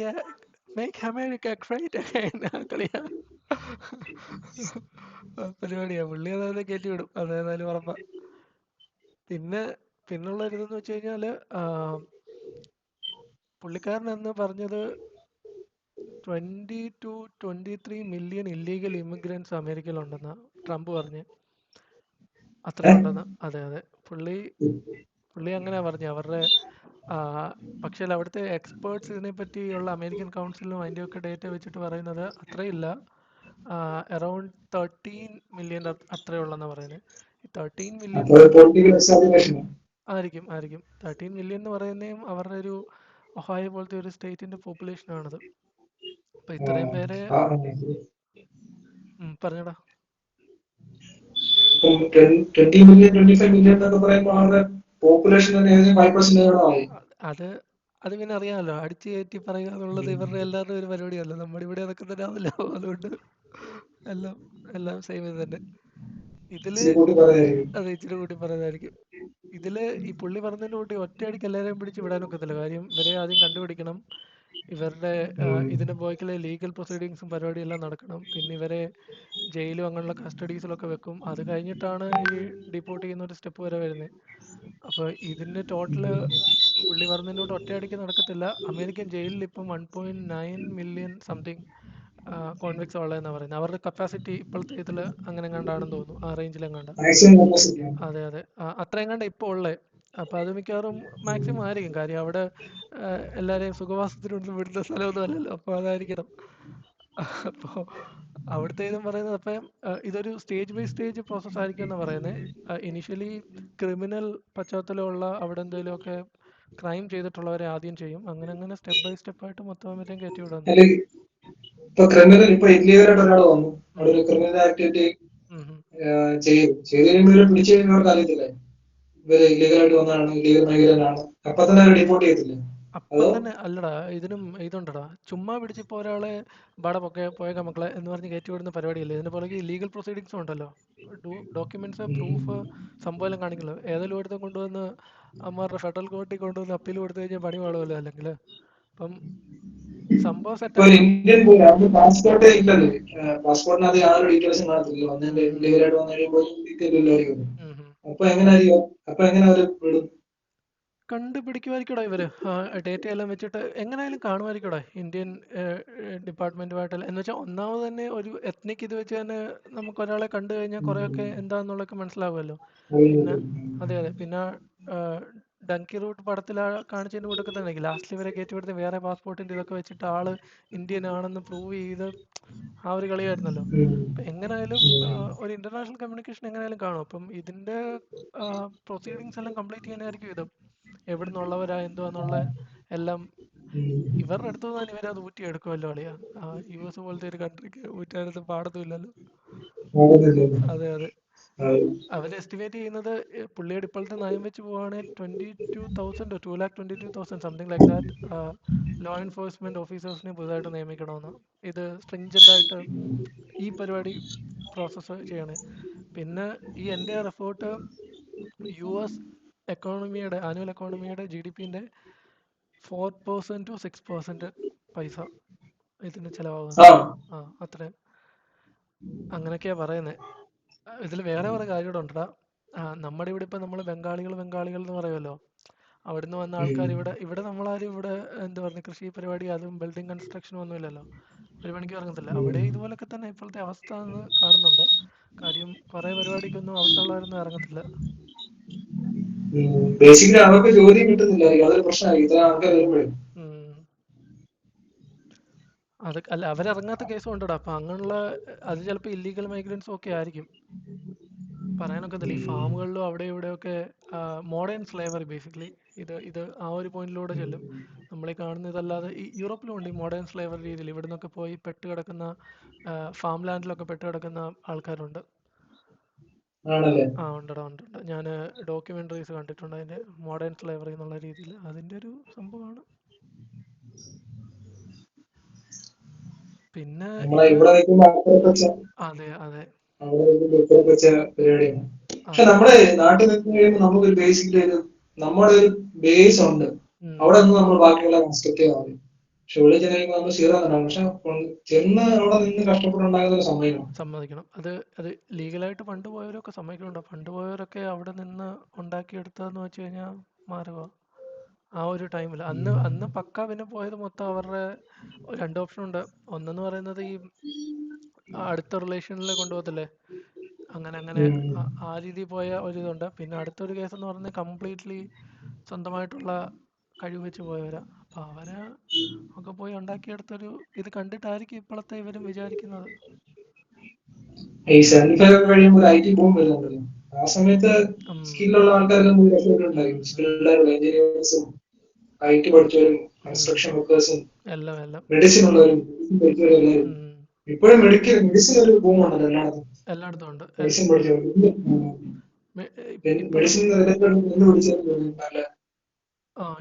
make America great again കളിയാ പരിപാടിയാ. പുള്ളി അതായത് കയറ്റി വിടും, അതേതായാലും ഉറപ്പാ. പിന്നുള്ള ഒരു ഇതെന്ന് വെച്ച് കഴിഞ്ഞാല് പുള്ളിക്കാരൻ എന്ന് പറഞ്ഞത് 20-23 മില്യൺ ഇല്ലീഗൽ ഇമിഗ്രൻസ് അമേരിക്കയിലുണ്ടെന്ന് ട്രംപ് പറഞ്ഞ്. അത്രയുണ്ടെന്ന്. അതെ അതെ, പുള്ളി അങ്ങനെയാ പറഞ്ഞു. അവരുടെ പക്ഷേ അവിടുത്തെ എക്സ്പേർട്സ് ഇതിനെപ്പറ്റിയുള്ള അമേരിക്കൻ കൗൺസിലും അതിൻ്റെയൊക്കെ ഡേറ്റ വെച്ചിട്ട് പറയുന്നത് അത്രയില്ല, അറൗണ്ട് 13 മില്യൺ അത്രയുള്ളെന്നാണ് പറയുന്നത്. ഈ 13 മില്യൺ ആയിരിക്കും 13 മില്യൺ എന്ന് പറയുന്നതും അവരുടെ ഒരു ഒഹായോ പോലത്തെ ഒരു സ്റ്റേറ്റിന്റെ പോപ്പുലേഷൻ ആണത്. അപ്പൊ ഇത്രയും പേരെ പറഞ്ഞടാ. ഇപ്പം 20 മില്യൺ 25 മില്യൺ എന്നൊക്കെ പറയുമ്പോൾ അവരുടെ പോപ്പുലേഷൻ തന്നെ ഏകദേശം 5% ആയി. അത് അത് പിന്നെ അറിയാമല്ലോ, അടിച്ചു കയറ്റി പറയുക എന്നുള്ളത് ഇവരുടെ എല്ലാവരുടെയും ഒരു പരിപാടിയല്ല. നമ്മുടെ ഇവിടെ അതൊക്കെ തന്നെ ആണല്ലോ. അതുകൊണ്ട് എല്ലാം എല്ലാം സെയിം ഇത് തന്നെ. ഇതില് ഇച്ചിരി കൂട്ടി പറയായിരിക്കും. അത് ഇച്ചിരി കൂട്ടി പറയുന്നതായിരിക്കും. ഇതില് ഈ പുള്ളി പറഞ്ഞതിന്റെ കൂട്ടി ഒറ്റയടിക്ക് എല്ലാവരെയും പിടിച്ച് വിടാനൊക്കത്തില്ല. കാര്യം ഇവരെ ആദ്യം കണ്ടുപിടിക്കണം. ഇവരുടെ ഇതിന് പോയിക്കുള്ള ലീഗൽ പ്രൊസീഡിങ്സും പരിപാടിയെല്ലാം നടക്കണം. പിന്നെ ഇവരെ ജയിലും അങ്ങനെയുള്ള കസ്റ്റഡീസിലൊക്കെ വെക്കും. അത് കഴിഞ്ഞിട്ടാണ് ഈ ഡിപ്പോർട്ട് ചെയ്യുന്ന ഒരു സ്റ്റെപ്പ് വരെ വരുന്നത്. അപ്പോൾ ഇതിന്റെ ടോട്ടല് പുള്ളി പറഞ്ഞതിൻ്റെ കൂടെ ഒറ്റയടിക്ക് നടക്കത്തില്ല. അമേരിക്കൻ ജയിലിൽ ഇപ്പം 1.9 മില്യൺ സംതിങ് കോൺവിക്സ് ഉള്ളതെന്നാണ് പറയുന്നത്. അവരുടെ കപ്പാസിറ്റി ഇപ്പോഴത്തെ ഇതിൽ അങ്ങനെ എങ്ങാണ്ടാണെന്ന് തോന്നുന്നു, ആ റേഞ്ചിലെങ്ങാണ്ട്. മാക്സിമം കപ്പാസിറ്റി ആണ്. അതെ അതെ, അത്രയും കണ്ട ഇപ്പോൾ ഉള്ളത്. അപ്പോൾ അത് മിക്കവാറും മാക്സിമം ആയിരിക്കും. കാര്യം അവിടെ എല്ലാവരെയും സുഖവാസത്തിനൊന്നും വിടുന്ന സ്ഥലമൊന്നും അല്ലല്ലോ. അപ്പോൾ അതായിരിക്കണം. അപ്പോൾ അവിടുത്തെ ഇതും പറയുന്നത് അപ്പം ഇതൊരു സ്റ്റേജ് ബൈ സ്റ്റേജ് പ്രോസസ് ആയിരിക്കും എന്നാണ് പറയുന്നത്. ഇനിഷ്യലി ക്രിമിനൽ പശ്ചാത്തലമുള്ള അവിടെ എന്തെങ്കിലുമൊക്കെ ക്രൈം ചെയ്തിട്ടുള്ളവരെ ആദ്യം ചെയ്യും. അങ്ങനെ അങ്ങനെ സ്റ്റെപ്പ് ബൈ സ്റ്റെപ്പ് ആയിട്ട് മൊത്തം അവരെയും കയറ്റി വിടുന്നു. അല്ലെങ്കിൽ ഇപ്പൊ ക്രിമിനൽ ഇപ്പൊ ഇല്ലീഗലായിട്ട് ഒരാൾ വന്നു, അവിടെ ഒരു ക്രിമിനൽ ആക്ടിവിറ്റി ചെയ്ത് കഴിയുമ്പോൾ ഇവരെ പിടിച്ചു കഴിയുന്നവർക്ക് അറിയത്തില്ലേ ഇവര് ഇല്ലീഗലായിട്ട് വന്നതാണ്, ഇല്ലീഗൽ മേഖലയിലാണ്, അപ്പൊ തന്നെ അവർ റിപ്പോർട്ട് ചെയ്യത്തില്ലേ? അപ്പം തന്നെ അല്ലടാ, ഇതിനും ഇതുണ്ടടാ. ചുമ്മാ പിടിച്ചിപ്പോ ഒരാളെ ബടമൊക്കെ പോയേക്കാം മക്കളെ എന്ന് പറഞ്ഞ് കയറ്റി വിടുന്ന പരിപാടിയല്ലേ. ഇതിന് പുറകെ ലീഗൽ പ്രൊസീഡിങ്സും ഉണ്ടല്ലോ. ഡോക്യുമെന്റ്സ്, പ്രൂഫ്, സംഭവം എല്ലാം കാണിക്കല്ലോ. ഏതെങ്കിലും ഒരുത്തം കൊണ്ടുവന്ന് അമ്മാരുടെ ഫെഡറൽ കോർട്ടിൽ കൊണ്ടുവന്ന് അപ്പീൽ കൊടുത്തു കഴിഞ്ഞാൽ പണി പാടുമല്ലോ. അല്ലെങ്കിൽ അപ്പം സംഭവം ഇപ്പൊ ഒരു സെറ്റാണ്. ഇന്ത്യൻ പോലും അവർക്ക് പാസ്പോർട്ടേ ഇല്ലല്ലോ, പാസ്പോർട്ടിനകത്ത് യാതൊരു ഡീറ്റെയിൽസും കാണത്തില്ല. വന്നതിന്റെ ഇല്ലീഗലായിട്ട് വന്നു കഴിയുമ്പോൾ ഡീറ്റെയിൽ ഇല്ലായിരിക്കും. അപ്പൊ എങ്ങനെയായിരിക്കും, അപ്പൊ എങ്ങനെ അവര് വിടും? കണ്ടുപിടിക്കുമായിരിക്കടാ ഇവര്. ഡേറ്റ എല്ലാം വെച്ചിട്ട് എങ്ങനെയായാലും കാണുമായിരിക്കടാ ഇന്ത്യൻ ഡിപ്പാർട്ട്മെന്റുമായിട്ടല്ല. എന്ന് വെച്ചാൽ ഒന്നാമത് തന്നെ ഒരു എത്നിക് ഇത് വെച്ച് തന്നെ നമുക്ക് ഒരാളെ കണ്ടു കഴിഞ്ഞാൽ കുറെയൊക്കെ എന്താന്നുള്ളതൊക്കെ മനസ്സിലാവുമല്ലോ. പിന്നെ അതെ അതെ, പിന്നെ ഡങ്കി റൂട്ട് പടത്തിൽ കാണിച്ചതിന്റെ കൂട്ടൊക്കെ തന്നെ ലാസ്റ്റിൽ ഇവരെ കയറ്റി വിടുന്ന വേറെ പാസ്പോർട്ടിന്റെ ഇതൊക്കെ വെച്ചിട്ട് ആള് ഇന്ത്യൻ ആണെന്ന് പ്രൂവ് ചെയ്ത് ആ ഒരു കളിയായിരുന്നല്ലോ. അപ്പം എങ്ങനെയായാലും ഒരു ഇന്റർനാഷണൽ കമ്മ്യൂണിക്കേഷൻ എങ്ങനെയായാലും കാണും. അപ്പം ഇതിന്റെ പ്രൊസീഡിങ്സ് എല്ലാം കംപ്ലീറ്റ് ചെയ്യാനായിരിക്കും ഇത്. എവിടെ നിന്നുള്ളവരാ എന്തുവാന്നുള്ള എല്ലാം ഇവരുടെ അടുത്ത് തന്നെ ഇവരത് ഊറ്റിയെടുക്കുമല്ലോ അളിയാ. US പോലത്തെ ഒരു കൺട്രിക്ക് ഊറ്റാനൊന്നും പാടത്തുമില്ലല്ലോ. അതെ അതെ, അവർ എസ്റ്റിമേറ്റ് ചെയ്യുന്നത് പുള്ളിയുടെ ഇപ്പോഴത്തെ നയം വെച്ച് പോവുകയാണെങ്കിൽ 22,000 2,22,000 something like that law enforcement ഓഫീസേഴ്സിനെ പുതുതായിട്ട് നിയമിക്കണമെന്ന്. ഇത് സ്ട്രിഞ്ചന്റ് ആയിട്ട് ഈ പരിപാടി പ്രോസസ്സ് ചെയ്യണേ. പിന്നെ ഈ എൻ്റെ റിപ്പോർട്ട് US എക്കോണമിയുടെ ആനുവൽ എക്കോണമിയുടെ GDPന്റെ 4% to 6% പൈസ ഇതിന് ചിലവാകുന്നത്. അത്രയും അങ്ങനെയൊക്കെയാ പറയുന്നത്. ഇതിൽ വേറെ കുറെ കാര്യം കൂടെ ഉണ്ടടാ. നമ്മുടെ ഇവിടെ ഇപ്പം നമ്മൾ ബംഗാളികൾ എന്ന് പറയുമല്ലോ. അവിടുന്ന് വന്ന ആൾക്കാർ ഇവിടെ നമ്മളാരും ഇവിടെ എന്താ പറയുക കൃഷി പരിപാടി അതും ബിൽഡിംഗ് കൺസ്ട്രക്ഷനും ഒന്നും ഇല്ലല്ലോ. ഒരു പണിക്ക് ഇറങ്ങത്തില്ല. അവിടെ ഇതുപോലൊക്കെ തന്നെ ഇപ്പോഴത്തെ അവസ്ഥ എന്ന് കാണുന്നുണ്ട്. കാര്യം കുറെ പരിപാടിക്കൊന്നും അവിടുത്തെ ഉള്ളവരൊന്നും ഇറങ്ങത്തില്ല. ബേസിക്കലി അവർക്ക് ജോലി കിട്ടുന്നില്ല, അതൊരു പ്രശ്നമായി ഇത്ര ആൾക്കാർ വരുമ്പോഴേ. അത് അല്ല, അവരിറങ്ങാത്ത കേസും ഉണ്ടടാ. അപ്പൊ അങ്ങനെയുള്ള അത് ചിലപ്പോൾ ഇല്ലീഗൽ മൈഗ്രൻസും ഒക്കെ ആയിരിക്കും, പറയാനൊക്കത്തില്ല. ഈ ഫാമുകളിലും അവിടെ ഇവിടെയൊക്കെ മോഡേൺ സ്ലേവറി ബേസിക്കലി ഇത് ആ ഒരു പോയിന്റിലൂടെ ചെല്ലും. നമ്മളീ കാണുന്ന ഇതല്ലാതെ ഈ യൂറോപ്പിലും ഉണ്ട് ഈ മോഡേൺ സ്ലേവറി രീതിയിൽ. ഇവിടെ നിന്നൊക്കെ പോയി പെട്ട് കിടക്കുന്ന ഫാം ലാൻഡിലൊക്കെ പെട്ട് കിടക്കുന്ന ആൾക്കാരുണ്ട്. ഉണ്ടടാ, ഉണ്ട്. ഞാൻ ഡോക്യുമെന്ററീസ് കണ്ടിട്ടുണ്ട് അതിന്റെ മോഡേൺ സ്ലേവറി എന്നുള്ള രീതിയിൽ. അതിന്റെ ഒരു സംഭവമാണ്. പിന്നെ അതെ അതെ, പരിപാടിയാണ്. പക്ഷെ നമ്മുടെ നാട്ടിൽ നിന്ന് കഴിയുമ്പോൾ നമുക്കൊരു ബേസിക്കലി നമ്മുടെ ഒരു ബേസ് ഉണ്ട്, അവിടെ നിന്ന് നമ്മൾ ബാക്കിയുള്ള കൺസ്ട്രക്ട് ചെയ്താൽ മതി. പക്ഷെ ഇവിടെ ചെന്ന് കഴിയുമ്പോൾ നമ്മൾ സീറോ തന്നെയാണ്. പക്ഷെ ചെന്ന് അവിടെ നിന്ന് കഷ്ടപ്പെട്ടുണ്ടാകുന്ന ഒരു സമ്മതിക്കണം. അത് ലീഗലായിട്ട് പണ്ട് പോയവരൊക്കെ സമ്മതിക്കുന്നുണ്ടോ? പണ്ട് പോയവരൊക്കെ അവിടെ നിന്ന് ഉണ്ടാക്കിയെടുത്തതെന്ന് വെച്ച് കഴിഞ്ഞാൽ മാറുക ആ ഒരു ടൈമിൽ. അന്ന് പക്ക പിന്നെ പോയത് മൊത്തം അവരുടെ രണ്ട് ഓപ്ഷൻ ഉണ്ട്. ഒന്നെന്ന് പറയുന്നത് ഈ അടുത്ത റിലേഷനിൽ കൊണ്ടുപോകത്തില്ലേ, അങ്ങനെ ആ രീതിയിൽ പോയ ഒരു ഇതുണ്ട്. പിന്നെ അടുത്തൊരു കേസ് എന്ന് പറയുന്നത് കംപ്ലീറ്റ്ലി സ്വന്തമായിട്ടുള്ള കഴിവ് വെച്ച് പോയവരാ. അപ്പൊ അവരെ ഒക്കെ പോയി ഉണ്ടാക്കിയെടുത്തൊരു ഇത് കണ്ടിട്ടായിരിക്കും ഇപ്പോഴത്തെ ഇവരും വിചാരിക്കുന്നത്. ഈ 75 കഴിയുമ്പോൾ ഐ ടി ബൂം വരുന്നുണ്ടല്ലോ. ആ സമയത്ത് സ്കില്ലുള്ള ആൾക്കാരെല്ലാം എഞ്ചിനീയേഴ്സും IT പഠിച്ചവരും കൺസ്ട്രക്ഷൻ വർക്കേഴ്സും മെഡിസിൻ ഉള്ളവരും പഠിച്ചവരും എല്ലാവരും ഇപ്പോഴും മെഡിസിൻ ഒരു ബൂം ഉണ്ടല്ലോ എല്ലായിടത്തും. എല്ലായിടത്തും ഉണ്ട്. മെഡിസിൻ പഠിച്ചത് ഇപ്പം മെഡിസിൻ റിലേറ്റഡ് എന്ത് പഠിച്ചാലും നല്ല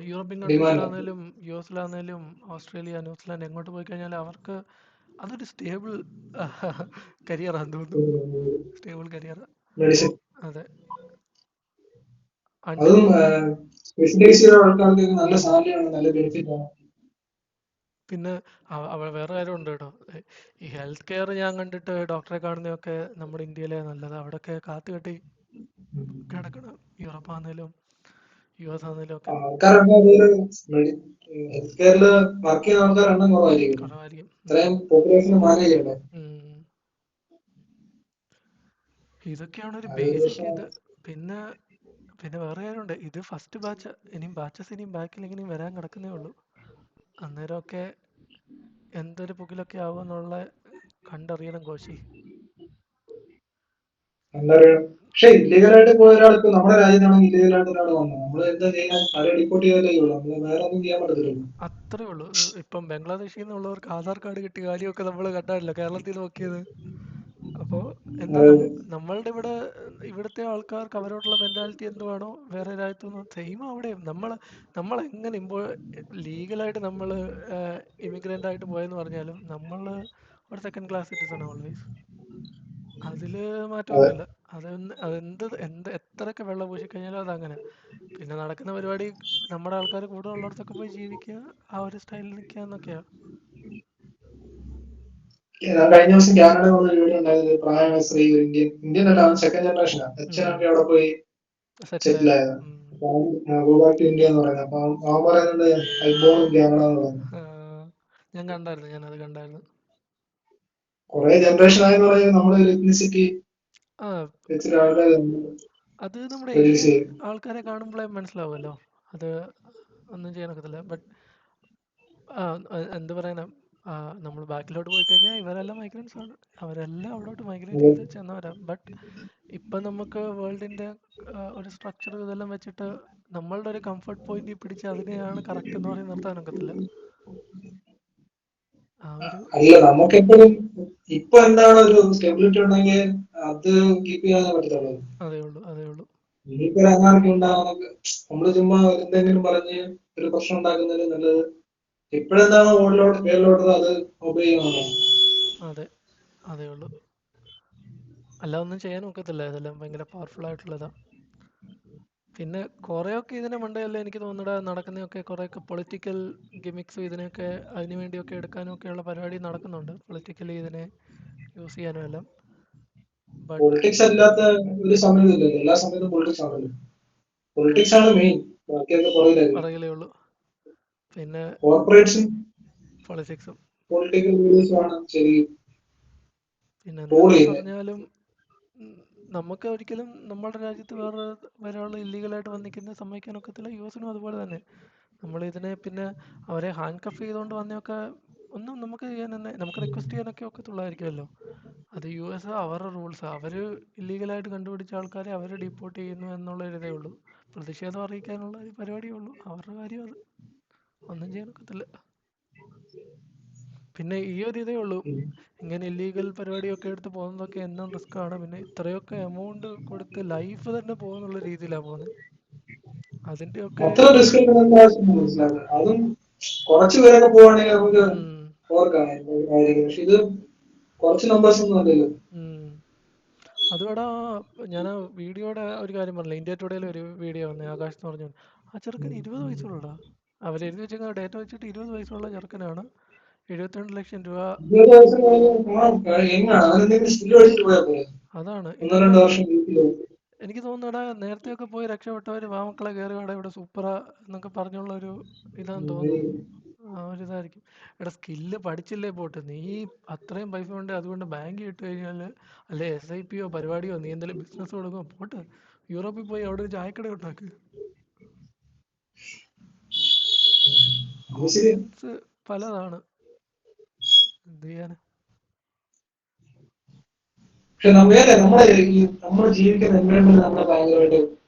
യൂറോപ്യൻ ഡിമാൻഡാണ്. കൺട്രീസിലാണേലും യു എസിലാണേലും ഓസ്ട്രേലിയ, ന്യൂസിലാൻഡ് എങ്ങോട്ട് പോയി കഴിഞ്ഞാൽ അവർക്ക് അതൊരു സ്റ്റേബിൾ കരിയറാന്ന് തോന്നുന്നു. Stable career. മെഡിസിൻ അതെ. അതും സ്പെഷ്യലൈസ് ചെയ്ത ആൾക്കാർക്ക് നല്ല സാലറിയാണ്, നല്ല ബെനിഫിറ്റ് ആണ്. പിന്നെ വേറെ കാര്യമുണ്ട് കേട്ടോ. ഈ ഹെൽത്ത് കെയർ ഞാൻ കണ്ടിട്ട് ഡോക്ടറെ കാണുന്നതൊക്കെ നമ്മുടെ ഇന്ത്യയിലെ നല്ലത്. അവിടെയൊക്കെ കാത്തുകെട്ടി കിടക്കണം. യൂറോപ്പ് ആണെങ്കിലും യു എസ് ആണെങ്കിലും ഒക്കെ ആൾക്കാരൊക്കെ ഹെൽത്ത് കെയറിൽ വർക്ക് ചെയ്യുന്ന ആൾക്കാർ എണ്ണം കുറവായിരിക്കും. കുറവായിരിക്കും. ഇത്രയും പോപ്പുലേഷൻ മാനേജ് ചെയ്യണ്ടേ. ഇതൊക്കെയാണ് ഒരു അതൊരു ബേസിക് ഇത്. പ്രശ്നമാണ്. പിന്നെ പിന്നെ വേറെ കാര്യമുണ്ട്. ഇത് ഫസ്റ്റ് ബാച്ച്. ഇനിയും ബാച്ചസ് ഇനിയും ബാക്കിൽ ഇനിയും വരാൻ കിടക്കുന്നേ ഉള്ളൂ. അന്നേരമൊക്കെ എന്തൊരു പുകിലൊക്കെ ആവുമെന്നുള്ള കണ്ടറിയണം കോശി. എന്താ പറയുക, പക്ഷെ ഇല്ലീഗലായിട്ട് പോയ ഒരാൾ ഇപ്പൊ നമ്മുടെ രാജ്യത്താണെങ്കിൽ ഇല്ലീഗലായിട്ട് ഒരാൾ വന്നു, നമ്മൾ എന്താ ചെയ്യാൻ, ആരെ ഡിപ്പോർട്ട് ചെയ്താലേ ഉള്ളൂ, നമ്മൾ വേറെ ഒന്നും ചെയ്യാൻ പറ്റത്തില്ലല്ലോ. അത്രേ ഉള്ളൂ. ഇപ്പം ബംഗ്ലാദേശിൽ നിന്നുള്ളവർക്ക് ആധാർ കാർഡ് കിട്ടിയ കാര്യമൊക്കെ നമ്മൾ കണ്ടാണല്ലോ കേരളത്തിൽ നോക്കിയത്. അപ്പോൾ എന്താ നമ്മളുടെ ഇവിടുത്തെ ആൾക്കാർക്ക് അവരോടുള്ള മെന്റാലിറ്റി എന്തുവാണോ വേറെ രാജ്യത്തൊന്നും സെയിം അവിടെയും. നമ്മൾ എങ്ങനെ ലീഗലായിട്ട് നമ്മൾ ഇമിഗ്രൻ്റ് ആയിട്ട് പോയെന്ന് പറഞ്ഞാലും നമ്മൾ ഒരു സെക്കൻഡ് ക്ലാസ് സിറ്റിസൺ ഓൾവേസ്. അതില് മാറ്റമൊന്നുമില്ല. എത്രയൊക്കെ വെള്ളം പൂശിക്കഴിഞ്ഞാലും അതങ്ങനെ. പിന്നെ നടക്കുന്ന പരിപാടി നമ്മുടെ ആൾക്കാർ കൂടെ ഉള്ളിടത്തൊക്കെ പോയി ജീവിക്കുക, ആ ഒരു സ്റ്റൈലിൽ നിൽക്കുക എന്നൊക്കെയാ. ഞാൻ കഴിഞ്ഞ ദിവസം കാനഡ വന്ന വീഡിയോ ഉണ്ടായത്, പ്രായമായ സ്ത്രീ, ഇന്ത്യൻ അല്ല, സെക്കൻഡ് ജനറേഷനാണ്, അച്ഛനൊക്കെ അവിടെ പോയി സെറ്റിൽ ആയത്. ഗോ ബാക്ക് ടു ഇന്ത്യ എന്ന് പറയുന്നത്. അപ്പൊ അവൻ പറയുന്നത് ഐ ബോൺ ഇൻ കാനഡ എന്ന് പറയുന്നത്. ഞാനത് കണ്ടായിരുന്നു. കുറെ ജനറേഷൻ ആയെന്ന് പറയുന്നത് നമ്മുടെ ഒരു എത്നിസിറ്റി വെച്ചിട്ട് ആൾക്കാർ അത് നമ്മുടെ ഏഷ്യൻ ആൾക്കാരെ കാണുമ്പോഴേ മനസ്സിലാവുമല്ലോ. അത് ഒന്നും ചെയ്യാൻ ഒക്കത്തില്ല. ബട്ട് എന്ത് പറയാനാ, നമ്മൾ ബാക്കിലോട്ട് പോയി കഴിഞ്ഞാൽ ഇവരെല്ലാം മൈഗ്രൻസ് ആണ്. അവരെല്ലാം അവിടോട്ട് മൈഗ്രേറ്റ് ചെയ്ത് ചെന്നവരാ. ബട്ട് ഇപ്പം നമുക്ക് വേൾഡിന്റെ ഒരു സ്ട്രക്ചർ ഇതെല്ലാം വെച്ചിട്ട് നമ്മളുടെ ഒരു കംഫർട്ട് പോയിന്റിൽ പിടിച്ച് അതിനെയാണ് കറക്റ്റ് എന്ന് പറഞ്ഞ് നിർത്താൻ ഒക്കത്തില്ല. അല്ല, നമുക്കെപ്പോഴും ഇപ്പൊ എന്താണ് ഒരു സ്റ്റെബിലിറ്റി ഉണ്ടെങ്കിൽ അത് കീപ്പ് ചെയ്യാനേ പറ്റത്തുള്ളൂ. അതേ ഉള്ളൂ. ഇനിയിപ്പോ ഒരു അനാർക്കി ഉണ്ടാകുന്നത് നമ്മള് ചുമ്മാ എന്തെങ്കിലും പറഞ്ഞ് ഒരു പ്രശ്നം ഉണ്ടാക്കുന്നതിന് നല്ലത് ഇപ്പോഴെന്താണോ പേരിലോട്ട് അത് ഒബേ ചെയ്യണം. അതേ ഉള്ളൂ. അല്ല ഒന്നും ചെയ്യാൻ ഒക്കത്തില്ല. ഇതെല്ലാം ഭയങ്കര പവർഫുൾ ആയിട്ടുള്ളതാ. പിന്നെ കുറെയൊക്കെ ഇതിനെ മണ്ടയല്ലേ എനിക്ക് തോന്നുന്നത് നടക്കുന്നതൊക്കെ. കുറെയൊക്കെ പൊളിറ്റിക്കൽ ഗിമിക്സും ഇതിനൊക്കെ അതിനുവേണ്ടിയൊക്കെ എടുക്കാനും ഒക്കെയുള്ള പരിപാടി നടക്കുന്നുണ്ട്. പൊളിറ്റിക്കലി ഇതിനെ യൂസ് ചെയ്യാനും എല്ലാം. പൊളിറ്റിക്സ് അല്ലാത്ത ഒരു സമയത്ത് ഇല്ലല്ലോ, എല്ലാ സമയത്തും പൊളിറ്റിക്സ് ആണല്ലോ. പൊളിറ്റിക്സ് ആണ് മെയിൻ, ബാക്കിയൊക്കെ പുറകിലേ ഉള്ളൂ. പിന്നെ കോർപ്പറേറ്റ്സും പൊളിറ്റിക്സും പൊളിറ്റിക്കൽ വീഡിയോസും ആണ് ശരി. പിന്നെ എന്തൊക്കെ പറഞ്ഞാലും നമുക്ക് ഒരിക്കലും നമ്മുടെ രാജ്യത്ത് വേറൊരാൾ ഇല്ലീഗലായിട്ട് വന്നിരിക്കുന്നത് സമ്മതിക്കാൻ ഒക്കത്തില്ല. യു എസിനും അതുപോലെ തന്നെ. നമ്മളിതിനെ പിന്നെ അവരെ ഹാൻഡ് കഫ് ചെയ്തുകൊണ്ട് വന്നതൊക്കെ ഒന്നും നമുക്ക് ചെയ്യാൻ തന്നെ, നമുക്ക് റിക്വസ്റ്റ് ചെയ്യാനൊക്കെ ഒക്കത്തുള്ളായിരിക്കുമല്ലോ. അത് യു എസ് അവരുടെ റൂൾസ്. അവർ ഇല്ലീഗലായിട്ട് കണ്ടുപിടിച്ച ആൾക്കാരെ അവർ ഡിപ്പോർട്ട് ചെയ്യുന്നു എന്നുള്ളൊരിതേ ഉള്ളൂ. പ്രതിഷേധം അറിയിക്കാനുള്ള ഒരു പരിപാടിയേ ഉള്ളൂ. അവരുടെ കാര്യം അത്. ഒന്നും ചെയ്യാനൊക്കത്തില്ല. പിന്നെ ഈ ഒരു ഇതേ ഉള്ളൂ, ഇങ്ങനെ ഇല്ലീഗൽ പരിപാടിയൊക്കെ എടുത്ത് പോകുന്നതൊക്കെ എന്നും റിസ്ക് ആണ്. പിന്നെ ഇത്രയൊക്കെ എമൗണ്ട് കൊടുത്ത് ലൈഫ് തന്നെ പോകുന്നുള്ള രീതിയിലാണ് പോകുന്നത്. അതിന്റെയൊക്കെ അതും കുറച്ചു പേരൊക്കെ പോവാണെങ്കിൽ നമുക്ക് ഓർക്കാം. പക്ഷെ ഇത് കുറച്ച് നമ്പേഴ്സ് ഒന്നും അല്ലല്ലോ. അതുകൂടാ ഞാൻ ആ വീഡിയോയുടെ ഒരു കാര്യം പറഞ്ഞില്ല. ഇന്ത്യ ടുഡേയിൽ ഒരു വീഡിയോ വന്നേ, ആകാശ് എന്ന് പറഞ്ഞു. ആ ചെറുക്കന് 20 വയസ്സുള്ളടാ. അവരെഴുതി വെച്ച ഡേറ്റ വെച്ചിട്ട് 20 വയസ്സുള്ള ചെറുക്കനാണ് 72 ലക്ഷം രൂപ. അതാണ് എനിക്ക് തോന്നുന്നടാ. നേരത്തെയൊക്കെ പോയി രക്ഷപ്പെട്ടവര് വാമക്കളെ കയറുകയാണ് ഇവിടെ സൂപ്പറാ എന്നൊക്കെ പറഞ്ഞുള്ള ഒരു ഇതാന്ന് തോന്നുന്നു. ആ ഒരു ഇതായിരിക്കും. എടാ സ്കില്ല് പഠിച്ചില്ലേ പോട്ട്, നീ അത്രയും പൈസ കൊണ്ട് അതുകൊണ്ട് ബാങ്കിൽ ഇട്ട് കഴിഞ്ഞാൽ അല്ലെ SIP പരിപാടിയോ നീ എന്തെങ്കിലും ബിസിനസ് കൊടുക്കുമോ പോട്ട്. യൂറോപ്പിൽ പോയി അവിടെ ഒരു ചായക്കട ഉണ്ടാക്ക്. ഓപ്ഷൻസ് പലതാണ്, എന്ത് ചെയ്യാന്. പക്ഷെ നമ്മൾ ജീവിക്കുന്ന എൻവയോൺമെന്റ് നമ്മളെ ഭയങ്കരമായിട്ട്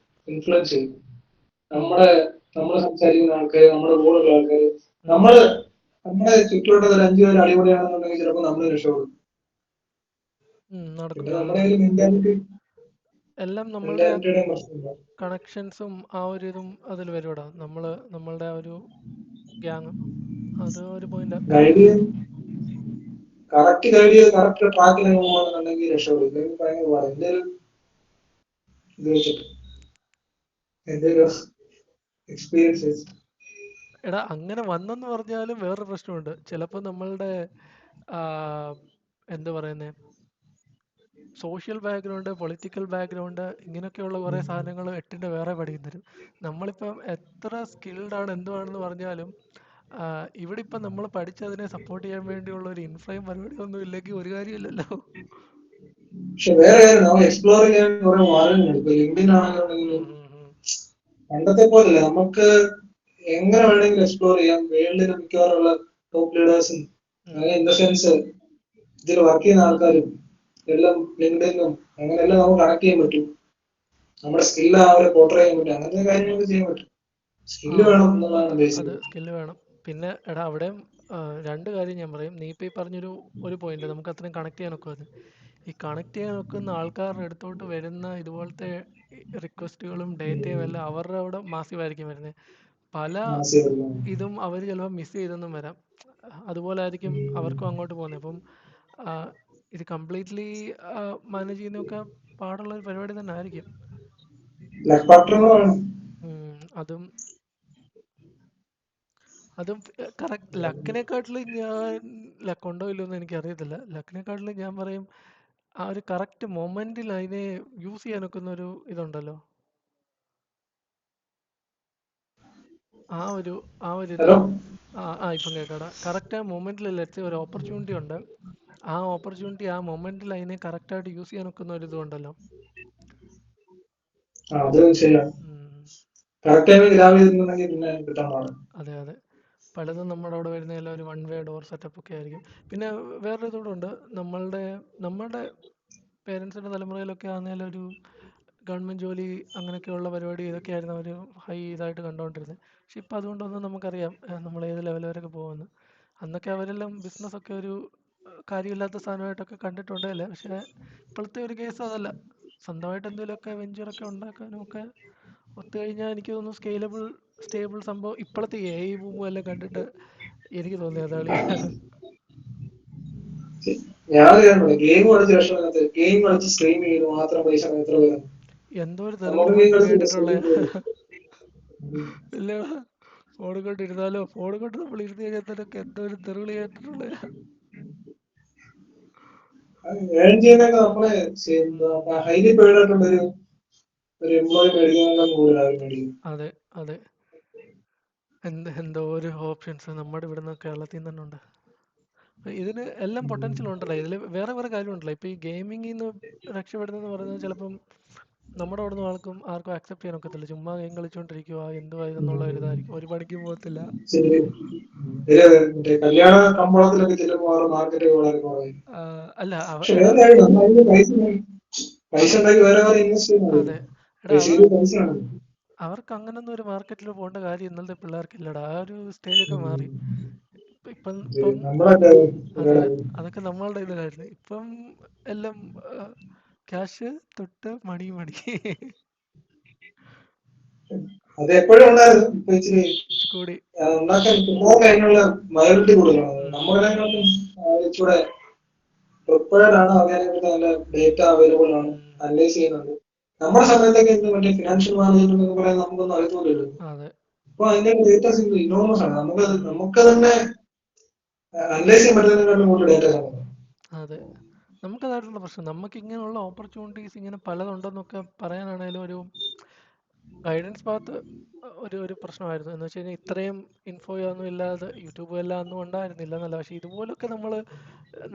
ഇൻഫ്ലുവൻസ് ചെയ്യും. നമ്മൾ സംസാരിക്കുന്ന ആൾക്കാര്, നമ്മുടെ കൂടെയുള്ള ആൾക്കാര്, നമ്മുടെ ചുറ്റുവട്ടത്തിൽ 5 പേര് അടിപൊളിയാണെന്നുണ്ടെങ്കിൽ ചിലപ്പോൾ നമ്മൾ രക്ഷപ്പെടും. പിന്നെ നടക്കൂല. നമ്മുടെ ഒരു മെന്റാലിറ്റി എല്ലാം നമ്മളുടെ മെന്റാലിറ്റിയുടെ പ്രശ്നമില്ല. കണക്ഷൻസും ആ ഒരു ഇതും അതിൽ വരുവാടാ. നമ്മളുടെ ആ ഒരു ഗ്യാങ് അത് ഒരു പോയിന്റ്. ഗൈഡ് ചെയ്ത് കറക്റ്റ് ഗൈഡ് ചെയ്ത് കറക്റ്റ് ട്രാക്കിൽ പോകുകയാണെന്നുണ്ടെങ്കിൽ രക്ഷപ്പെടും. ഇല്ലെങ്കിൽ ഭയങ്കര പാടാ. എന്റെ ഒരു ഇത് വെച്ചിട്ട് എന്റെ ഒരു എക്സ്പീരിയൻസ് വെച്ചിട്ട്. എടാ അങ്ങനെ വന്നെന്ന് പറഞ്ഞാലും വേറൊരു പ്രശ്നമുണ്ട്. ചിലപ്പോൾ നമ്മളുടെ ആ, എന്ത് പറയുന്നേ, സോഷ്യൽ ബാക്ക്ഗ്രൗണ്ട്, പൊളിറ്റിക്കൽ ബാക്ക്ഗ്രൗണ്ട്, ഇങ്ങനെയൊക്കെയുള്ള കുറേ സാധനങ്ങൾ എട്ടിൻ്റെ വേറെ പഠിക്കും തരും. നമ്മളിപ്പം എത്ര സ്കിൽഡ് ആണ് എന്തുവാണെന്ന് പറഞ്ഞാലും ഇവിടെ ഇപ്പം നമ്മൾ പഠിച്ചതിനെ സപ്പോർട്ട് ചെയ്യാൻ വേണ്ടിയുള്ള ഒരു ഇൻഫ്രയും പരിപാടിയൊന്നും ഇല്ലെങ്കിൽ ഒരു കാര്യമില്ലല്ലോ. പക്ഷെ വേറെ കാര്യം നമ്മൾ എക്സ്പ്ലോർ ചെയ്യാൻ കുറെ മാർഗങ്ങളുണ്ട്. ഇപ്പൊ ലിങ്ക്ഡിൻ ഉം, ആണെന്നുണ്ടെങ്കിലും ഉം, ഉം. പണ്ടത്തെ പോലല്ല, നമുക്ക് എങ്ങനെ വേണമെങ്കിലും എക്സ്പ്ലോർ ചെയ്യാം. വേൾഡിലെ മിക്കവാറുള്ള ടോപ്പ് ലീഡേഴ്സും അങ്ങനെ ഇൻ ദ സെൻസ് ഇതിൽ വർക്ക് ചെയ്യുന്ന ആൾക്കാരും എല്ലാം ലിങ്ക്ഡിനും അങ്ങനെയെല്ലാം നമുക്ക് കണക്ട് ചെയ്യാൻ പറ്റും. നമ്മുടെ സ്കില്ല് അവരെ പോർട്രേ ചെയ്യാൻ പറ്റും. അങ്ങനത്തെ കാര്യങ്ങളൊക്കെ ചെയ്യാൻ പറ്റും. ആ സ്കില്ല് വേണം എന്നുള്ളതാണ് അത് ബേസിക്. സ്കില്ല് വേണം. പിന്നെ എടാ അവിടെയും രണ്ട് കാര്യം ഞാൻ പറയും. നീ ഇപ്പം ഈ പറഞ്ഞൊരു പോയിന്റ് നമുക്ക് അത്രയും കണക്ട് ചെയ്യാൻ ഒക്കുമെന്ന്. ഈ കണക്ട് ചെയ്യാൻ ഒക്കുന്ന ആൾക്കാരുടെ അടുത്തോട്ട് വരുന്ന ഇതുപോലത്തെ റിക്വസ്റ്റുകളും ഡേറ്റയും എല്ലാം അവരുടെ അവിടെ മാസീവായിരിക്കും വരുന്നത്. പല ഇതും അവർ ചിലപ്പോൾ മിസ് ചെയ്തെന്നും വരാം. അതുപോലെ ആയിരിക്കും അവർക്കും അങ്ങോട്ട് പോകുന്നത്. അപ്പം ആ, ഇത് കംപ്ലീറ്റ്ലി മാനേജ് ചെയ്യുന്നതൊക്കെ പാടുള്ള ഒരു പരിപാടി തന്നെ ആയിരിക്കും. ലക്ക് ഫാക്ടറുകൾ വേണം. അതും അതും കറക്റ്റ് ലക്കിനെക്കാട്ടിലും ഞാൻ ലക്കുണ്ടോ ഇല്ലയോ എന്ന് എനിക്കറിയത്തില്ല. ലക്കിനെക്കാട്ടിലും ഞാൻ പറയും ആ ഒരു കറക്റ്റ് മൊമെന്റിൽ അതിനെ യൂസ് ചെയ്യാൻ ഒക്കുന്ന ഒരു ഇതുണ്ടല്ലോ. ആ ഒരു ആ ഒരു ഇത് ഹലോ, ഇപ്പം കേൾക്കാടാ. കറക്റ്റ് ആ മൊമെന്റിൽ ലെറ്റ്സ് ഒരു ഓപ്പർച്യൂണിറ്റി ഉണ്ട്. ആ ഓപ്പർച്യൂണിറ്റി ആ മൊമെന്റിൽ അതിനെ കറക്റ്റായിട്ട് യൂസ് ചെയ്യാൻ ഒക്കുന്ന ഒരു ഇതുണ്ടല്ലോ. അത് ശരിയാണ്. ഉം. കറക്റ്റ് ടൈമിൽ ഗ്രാബ് ചെയ്തിട്ടുണ്ടെങ്കിൽ പിന്നെ കിട്ടാൻ പാടാണ്. അതെ അതെ. പലതും നമ്മുടെ അവിടെ വരുന്നതെല്ലാം ഒരു വൺ വേ ഡോർ സെറ്റപ്പ് ഒക്കെ ആയിരിക്കും. പിന്നെ വേറൊരു ഇതുകൂടെ ഉണ്ട്. നമ്മുടെ പേരൻസിൻ്റെ തലമുറയിലൊക്കെ ആണെങ്കിലും ഒരു ഗവൺമെൻറ് ജോലി അങ്ങനെയൊക്കെയുള്ള പരിപാടി ഇതൊക്കെയായിരുന്നു അവർ ഹൈ ഇതായിട്ട് കണ്ടുകൊണ്ടിരുന്നത്. പക്ഷെ ഇപ്പം അതുകൊണ്ടൊന്നും നമുക്കറിയാം നമ്മൾ ഏത് ലെവൽ വരെയൊക്കെ പോകുമെന്ന്. അന്നൊക്കെ അവരെല്ലാം ബിസിനസ്സൊക്കെ ഒരു കാര്യമില്ലാത്ത സാധനമായിട്ടൊക്കെ കണ്ടിട്ടുണ്ടല്ലേ. പക്ഷേ ഇപ്പോഴത്തെ ഒരു കേസ് അതല്ല. സ്വന്തമായിട്ട് എന്തെങ്കിലുമൊക്കെ വെഞ്ചറൊക്കെ ഉണ്ടാക്കാനും ഒക്കെ ഒത്തുകഴിഞ്ഞാൽ എനിക്ക് തോന്നുന്നു സ്റ്റേബിൾ സംഭവം. ഇപ്പോഴത്തെ AI ബൂമും എല്ലാം കണ്ടിട്ട് എനിക്ക് തോന്നിയത് അളിയ. ഞാൻ ഗെയിം കളിച്ച് രക്ഷപ്പെടാത്ത ഗെയിം കളിച്ച് സ്ട്രീം ചെയ്ത് മാത്രം പൈസ എത്ര പേരാണ്. എന്തോ ഒരു തെറിവിളി നമുക്ക് ഗെയിം പണ്ട് കളിച്ച് കേട്ടിട്ടുള്ള സ്ട്രീം ചെയ്ത് ഇല്ല. ഫോൺ കൊണ്ട് ഇരുന്നാലോ, ഫോൺ കൊണ്ട് നമ്മൾ ഇരുന്ന് കഴിഞ്ഞാൽ എന്തോ ഒരു തെറിവിളി കേട്ടിട്ടുള്ള. ഏൺ ചെയ്യുന്നതൊക്കെ നമ്മളെ ഹൈലി പെയ്ഡ് ആയിട്ടുള്ള ഒരു എംപ്ലോയി മേടിക്കുന്നതിനേക്കാൾ കൂടുതലാണ് മേടിക്കുന്നത്. അതെ അതെ. എന്തോ ഒരു ഓപ്ഷൻസ് നമ്മുടെ ഇവിടുന്ന് കേരളത്തിൽ നിന്ന് തന്നെ ഉണ്ട്. ഇതിന് എല്ലാം പൊട്ടൻഷ്യൽ ഉണ്ടല്ലോ. ഇതിൽ വേറെ വേറെ കാര്യമുണ്ടല്ലോ. ഇപ്പം ഈ ഗെയിമിങ്ങിൽ നിന്ന് രക്ഷപ്പെടുന്നതെന്ന് പറയുന്നത് ചിലപ്പം നമ്മുടെ അവിടെ നിന്ന് ആർക്കും ആക്സെപ്റ്റ് ചെയ്യാൻ ഒക്കത്തില്ല. ചുമ്മാ ഗെയിം കളിച്ചുകൊണ്ടിരിക്കുക എന്തുവാ ഇതെന്നുള്ള ഒരു ഇതായിരിക്കും. ഒരു പണിക്ക് പോകത്തില്ല. ശരി. മറ്റേ കല്യാണ കമ്പോളത്തിലൊക്കെ ചെല്ലുമ്പോൾ മാർക്കറ്റ് വളരെ കുറവായിരിക്കും. അല്ല പക്ഷെ എടാ. വേറെ കാര്യം നമ്മൾ അതിന് പൈസ ഉണ്ടാക്കി വേറെ വേറെ ഇൻവെസ്റ്റ് ചെയ്യുന്നത് അതെ എടാ. പൈസയാണ്. അവർക്ക് അങ്ങനൊന്നും ഒരു മാർക്കറ്റിൽ പോകേണ്ട കാര്യം ഇന്നലത്തെ പിള്ളേർക്കില്ലടാ. ആ ഒരു സ്റ്റേജൊക്കെ മാറി. ഇപ്പം ഇപ്പം നമ്മളൊക്കെ അതെ. അതൊക്കെ നമ്മളുടെ ഇതിലായിരുന്നു. ഇപ്പം എല്ലാം ക്യാഷ് തൊട്ട് മണി മണി. അത് എപ്പോഴും ഉണ്ടായിരുന്നു. ഇപ്പൊ ഇച്ചിരി കൂടി. ഉണ്ടാക്കാൻ അതിനുള്ള മൈലോറിറ്റി കൂടുതലാണ്. നമ്മളെക്കാളും ഇച്ചിരി പ്രിപ്പയർഡ് ആണ്. അതിനെപ്പറ്റി നല്ല ഡേറ്റ അവൈലബിൾ ആണ്. അനലൈസ് ചെയ്യുന്നുണ്ട്. നമ്മുടെ സമയത്തൊക്കെ എന്ത് മറ്റേ ഫിനാൻഷ്യൽ മാനേജ്മെന്റ് എന്നൊക്കെ പറയാൻ നമുക്കൊന്നും അറിയത്തില്ലല്ലോ. അതെ. അപ്പൊ അതിന്റെ ഡേറ്റാസ് ഇനോമസ് ആണ്. നമുക്ക് തന്നെ അനലൈസ് ചെയ്യാൻ പറ്റുന്നതിനെക്കാളും കൂടുതൽ ഡേറ്റാസ് ആണ്. അതെ. നമുക്കതായിട്ടുള്ള പ്രശ്നം. നമുക്ക് ഇങ്ങനെയുള്ള ഓപ്പർച്യൂണിറ്റീസ് ഇങ്ങനെ പലതുണ്ടെന്നൊക്കെ പറയാനാണേലും ഒരു ഗൈഡൻസ് ഭാഗത്ത് ഒരു പ്രശ്നമായിരുന്നു. എന്ന് വെച്ച് കഴിഞ്ഞാൽ ഇത്രയും ഇൻഫോയൊന്നും ഇല്ലാതെ യൂട്യൂബ് എല്ലാം ഒന്നും ഉണ്ടായിരുന്നില്ല എന്നല്ല. പക്ഷെ ഇതുപോലൊക്കെ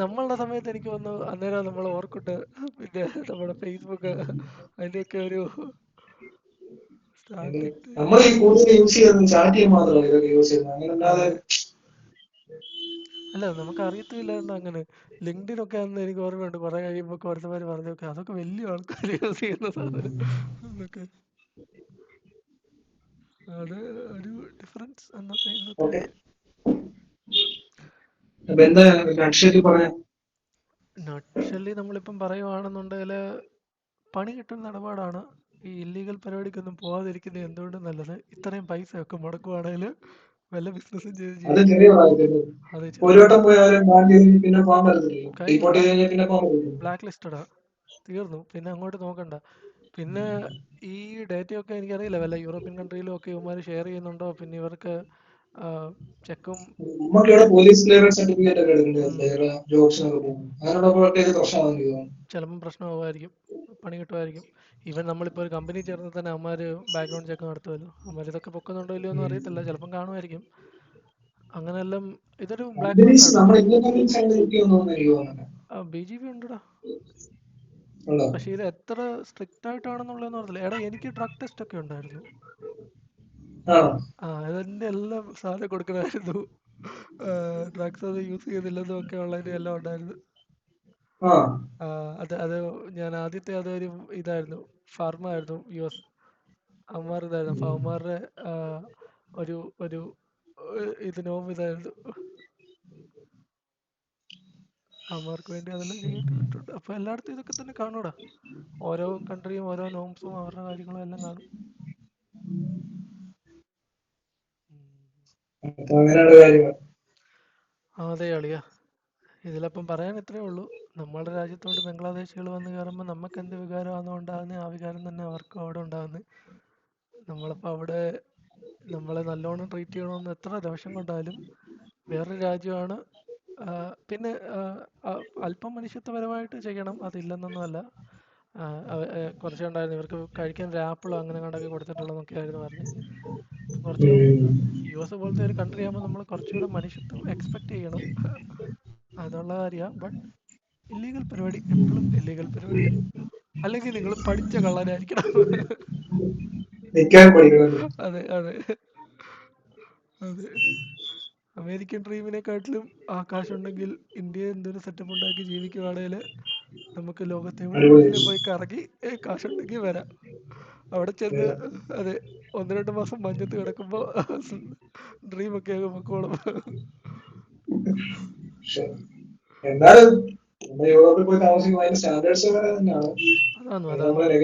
നമ്മളുടെ സമയത്ത് എനിക്ക് തോന്നുന്നു അന്നേരം നമ്മൾ ഓർക്കുണ്ട്. പിന്നെ നമ്മുടെ ഫേസ്ബുക്ക് അതിൻ്റെയൊക്കെ ഒരു സ്റ്റാർട്ടിങ്. നമ്മൾ ഈ കൂടുതൽ യൂസ് ചെയ്യുന്നത് ചാറ്റ് ചെയ്യാൻ മാത്രമാണ് ഇതൊക്കെ യൂസ് ചെയ്യുന്നത്. അങ്ങനെ അല്ലാതെ അതെ. അല്ല നമുക്ക് അറിയത്തില്ലായിരുന്നു അങ്ങനെ. ലിങ്ക്ഡിനൊക്കെ അന്ന് എനിക്ക് ഓർമ്മയുണ്ട്. കുറെ കഴിയുമ്പോൾ കുറച്ചുപേർ പറഞ്ഞു നോക്കുക അതൊക്കെ വലിയ ആൾക്കാർ യൂസ് ചെയ്യുന്ന സാധനം എന്നൊക്കെ. അത് ഒരു ഡിഫറൻസ് അന്നത്തെ ഇന്നത്തെ. ഓക്കെ. അപ്പൊ എന്താ നക്ഷത്രത്തിൽ പറയാൻ? കമേഴ്ഷ്യലി നമ്മളിപ്പം പറയുവാണെന്നുണ്ടെങ്കിൽ പണി കിട്ടുന്ന ഇടപാടാണ്. ഈ ഇല്ലീഗൽ പരിപാടിക്കൊന്നും പോകാതിരിക്കുന്നത് എന്തുകൊണ്ടും നല്ലത്. ഇത്രയും പൈസയൊക്കെ മുടക്കുവാണെങ്കിൽ വല്ല ബിസിനസ്സും ചെയ്ത് അത് ജീവിക്കാം. ചെറിയ പ്രായത്തില് അത് ഒരു ചെറിയ വട്ടം പോയി അവരെ ബാൻ ചെയ്ത് പിന്നെ പോകാൻ പറ്റത്തില്ലല്ലോ. കഴിഞ്ഞു, റിപ്പോർട്ട് ചെയ്ത് കഴിഞ്ഞാൽ പിന്നെ പോകാൻ പറ്റത്തില്ല. ബ്ലാക്ക് ലിസ്റ്റഡാ, തീർന്നു, പിന്നെ അങ്ങോട്ട് നോക്കണ്ട. പിന്നെ ഈ ഡേറ്റയൊക്കെ എനിക്കറിയില്ല, വല്ല യൂറോപ്യൻ കൺട്രിയിലും ഒക്കെ ഇവന്മാർ ഷെയർ ചെയ്യുന്നുണ്ടോ, പിന്നെ ഇവർക്ക് ചെക്കും നമുക്ക് ഇവിടെ പോലീസ് ക്ലിയറൻസ് സർട്ടിഫിക്കറ്റ് ഒക്കെ എടുക്കേണ്ടത് വേറെ ജോബ്സിനൊക്കെ പോകും. അങ്ങനെയുള്ളപ്പോഴൊക്കെ ഇത് പ്രശ്നമാണെന്ന് എനിക്ക് തോന്നുന്നു. ചിലപ്പം പ്രശ്നമാകുമായിരിക്കും, പണി കിട്ടുമായിരിക്കും. ഈവൻ നമ്മളിപ്പോൾ ഒരു കമ്പനി ചേർന്ന് തന്നെ അവന്മാർ ബാക്ക്ഗ്രൗണ്ട് ചെക്ക് നടത്തുമല്ലോ. അവന്മാർ ഇതൊക്കെ പൊക്കുന്നുണ്ടോ ഇല്ലയോ എന്ന് അറിയത്തില്ല, ചിലപ്പം കാണുമായിരിക്കും. അങ്ങനെയെല്ലാം ഇതൊരു ബ്ലാക്ക് കമ്പനീസ് മാർക്കാണ്. നമ്മുടെ ഇന്ത്യൻ കമ്പനീസ് ആണ് നോക്കിയൊന്നും എനിക്ക് തോന്നുന്നില്ല. BGP ഉണ്ടടാ, ഉണ്ടോ? പക്ഷേ ഇത് എത്ര സ്ട്രിക്റ്റ് ആയിട്ടാണെന്നുള്ളതെന്ന് പറഞ്ഞില്ല. എടാ എനിക്ക് ഡ്രഗ് ടെസ്റ്റ് ഒക്കെ ഉണ്ടായിരുന്നു. ആണോ? അതെന്റെ എല്ലാം സാധനം കൊടുക്കണമായിരുന്നു. ഡ്രഗ്സ് അത് യൂസ് ചെയ്തില്ലെന്നും ഒക്കെ ഉള്ളതിനും എല്ലാം ഉണ്ടായിരുന്നു. ആ അത് ഞാൻ ആദ്യത്തെ അതൊരു ഇതായിരുന്നു, ഫാർമ ആയിരുന്നു US. അവന്മാർ ഇതായിരുന്നു, അപ്പോൾ അവന്മാരുടെ ഒരു ഒരു ഇതിനും ഇതായിരുന്നു, അവന്മാർക്ക് വേണ്ടി അതെല്ലാം ചെയ്തിട്ടുണ്ട്. അപ്പോൾ എല്ലായിടത്തും ഇതൊക്കെ തന്നെ കാണൂടാ. ഓരോ കൺട്രിയും ഓരോ നോംസും അവരുടെ കാര്യങ്ങളും എല്ലാം കാണും. അപ്പൊ അങ്ങനെയുള്ള കാര്യങ്ങൾ. അതെ അളിയ, ഇതിലപ്പം പറയാൻ ഇത്രയേ ഉള്ളൂ. നമ്മുടെ രാജ്യത്തോട്ട് ബംഗ്ലാദേശികൾ വന്ന് കയറുമ്പോൾ നമുക്ക് എന്ത് വികാരമാണോ ഉണ്ടാകുന്നത്, ആ വികാരം തന്നെ അവർക്കും അവിടെ ഉണ്ടാകുന്നത്. നമ്മളിപ്പോൾ അവിടെ നമ്മളെ നല്ലോണം ട്രീറ്റ് ചെയ്യണമെന്ന് എത്ര ദോഷം കൊണ്ടാലും വേറൊരു രാജ്യമാണ്. പിന്നെ അല്പം മനുഷ്യത്വപരമായിട്ട് ചെയ്യണം, അതില്ലെന്നൊന്നുമല്ല. കുറച്ചുണ്ടായിരുന്നു ഇവർക്ക് കഴിക്കാൻ ഒരു ആപ്പിളോ അങ്ങനെ കണ്ടൊക്കെ കൊടുത്തിട്ടുള്ളതെന്നൊക്കെ ആയിരുന്നു പറഞ്ഞത്. കുറച്ച് US പോലത്തെ ഒരു കൺട്രി ആകുമ്പോൾ നമ്മൾ കുറച്ചുകൂടെ മനുഷ്യത്വം എക്സ്പെക്ട് ചെയ്യണം, അതുള്ള കാര്യമാണ്. ബട്ട് ഇല്ലീഗൽ പരിപാടി എപ്പോഴും ഇല്ലീഗൽ പരിപാടിയാണ്. അല്ലെങ്കിൽ നിങ്ങൾ പഠിച്ച കള്ളനായിരിക്കണം. നിൽക്കാൻ പഠിക്കണം. അതെ അതെ അതെ. അമേരിക്കൻ ഡ്രീമിനെക്കാട്ടിലും ആകാശമുണ്ടെങ്കിൽ ഇന്ത്യയിൽ എന്തൊരു സെറ്റപ്പ് ഉണ്ടാക്കി ജീവിക്കുവാണെങ്കിൽ നമുക്ക് ലോകത്ത് എവിടെ വേണമെങ്കിലും പോയി കറങ്ങി കാശുണ്ടെങ്കിൽ വരാം. അവിടെ ചെന്ന് അതെ 1-2 മാസം മഞ്ഞത്ത് കിടക്കുമ്പോൾ ഡ്രീമൊക്കെ അങ്ങ് പൊക്കോളും. എന്നാലും നമ്മുടെ യൂറോപ്പിൽ പോയി താമസിക്കുമ്പോൾ അതിന്റെ സ്റ്റാൻഡേർഡ്സ് വേറെ തന്നെയാണ്. അതാന്നു അത് അതാന്നു നമ്മളെ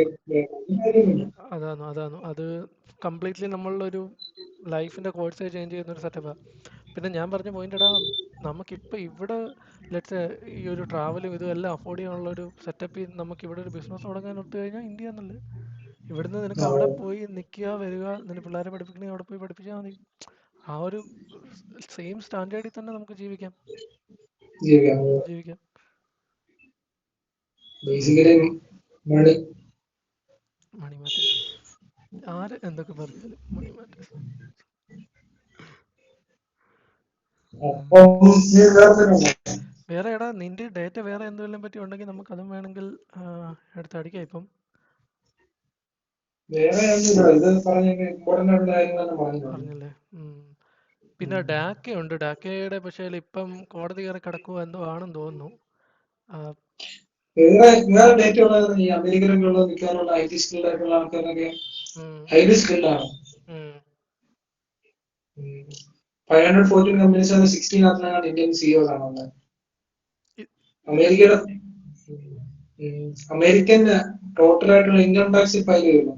കാര്യമില്ല. അതാന്നു അതാന്നു അത് കംപ്ലീറ്റ്ലി നമ്മളുടെ ലൈഫിന്റെ കോഴ്സേ ചേഞ്ച് ചെയ്യുന്ന ഒരു സെറ്റപ്പാണ്. പിന്നെ ഞാൻ പറഞ്ഞ പോയിന്റ് എടാ, നമുക്കിപ്പോൾ ഇവിടെ ലെറ്റ്സ് ഈ ഒരു ട്രാവലും ഇതും എല്ലാം അഫോർഡ് ചെയ്യാനുള്ള ഒരു സെറ്റപ്പിൽ നമുക്ക് ഇവിടെ ഒരു ബിസിനസ് തുടങ്ങാൻ ഒത്തു കഴിഞ്ഞാൽ ഇന്ത്യ എന്നല്ലേ. ഇവിടുന്ന് നിനക്ക് അവിടെ പോയി നിൽക്കുക വരിക, നിന്റെ പിള്ളേരെ പഠിപ്പിക്കണമെങ്കിൽ അവിടെ പോയി പഠിപ്പിച്ചാൽ മതി. ആ ഒരു സെയിം സ്റ്റാൻഡേർഡിൽ തന്നെ നമുക്ക് ജീവിക്കാം. ബേസിക്കലി മണി മണി മാറ്റേഴ്സ്. ആര് എന്തൊക്കെ പറഞ്ഞാലും മണി മാറ്റേഴ്സ്. വേറെ എടാ, നിന്റെ ഡേറ്റ വേറെ എന്തെങ്കിലും പറ്റി ഉണ്ടെങ്കിൽ നമുക്ക് അതും വേണമെങ്കിൽ എടുത്തടിക്കാം ഇപ്പം. വേറെ ഇത് പറഞ്ഞ ഇമ്പോർട്ടന്റ് ആയിട്ടുള്ള കാര്യങ്ങളെല്ലാം പറഞ്ഞല്ലേ. പിന്നെ ഡാക്കയുണ്ട്. ഡാക്കയുടെ പക്ഷേ ഇപ്പം കോടതി കയറി കിടക്കുക എന്തോ ആണെന്ന് തോന്നുന്നു. വേറെ ഡേറ്റ ഉള്ളത് ഈ അമേരിക്കയിലൊക്കെയുള്ള മിക്കവാറുള്ള IT സ്കിൽഡ് ആയിട്ടുള്ള ആൾക്കാരൊക്കെ ഹൈലി സ്കിൽഡ് ആണ്. 514 കമ്പനീസ് 16 ഇന്ത്യൻ CEOs ആണ്. അമേരിക്കയുടെ അമേരിക്കൻ ടോട്ടൽ ആയിട്ടുള്ള ഇൻകം ടാക്സ് ഫയൽ ചെയ്യുന്നു.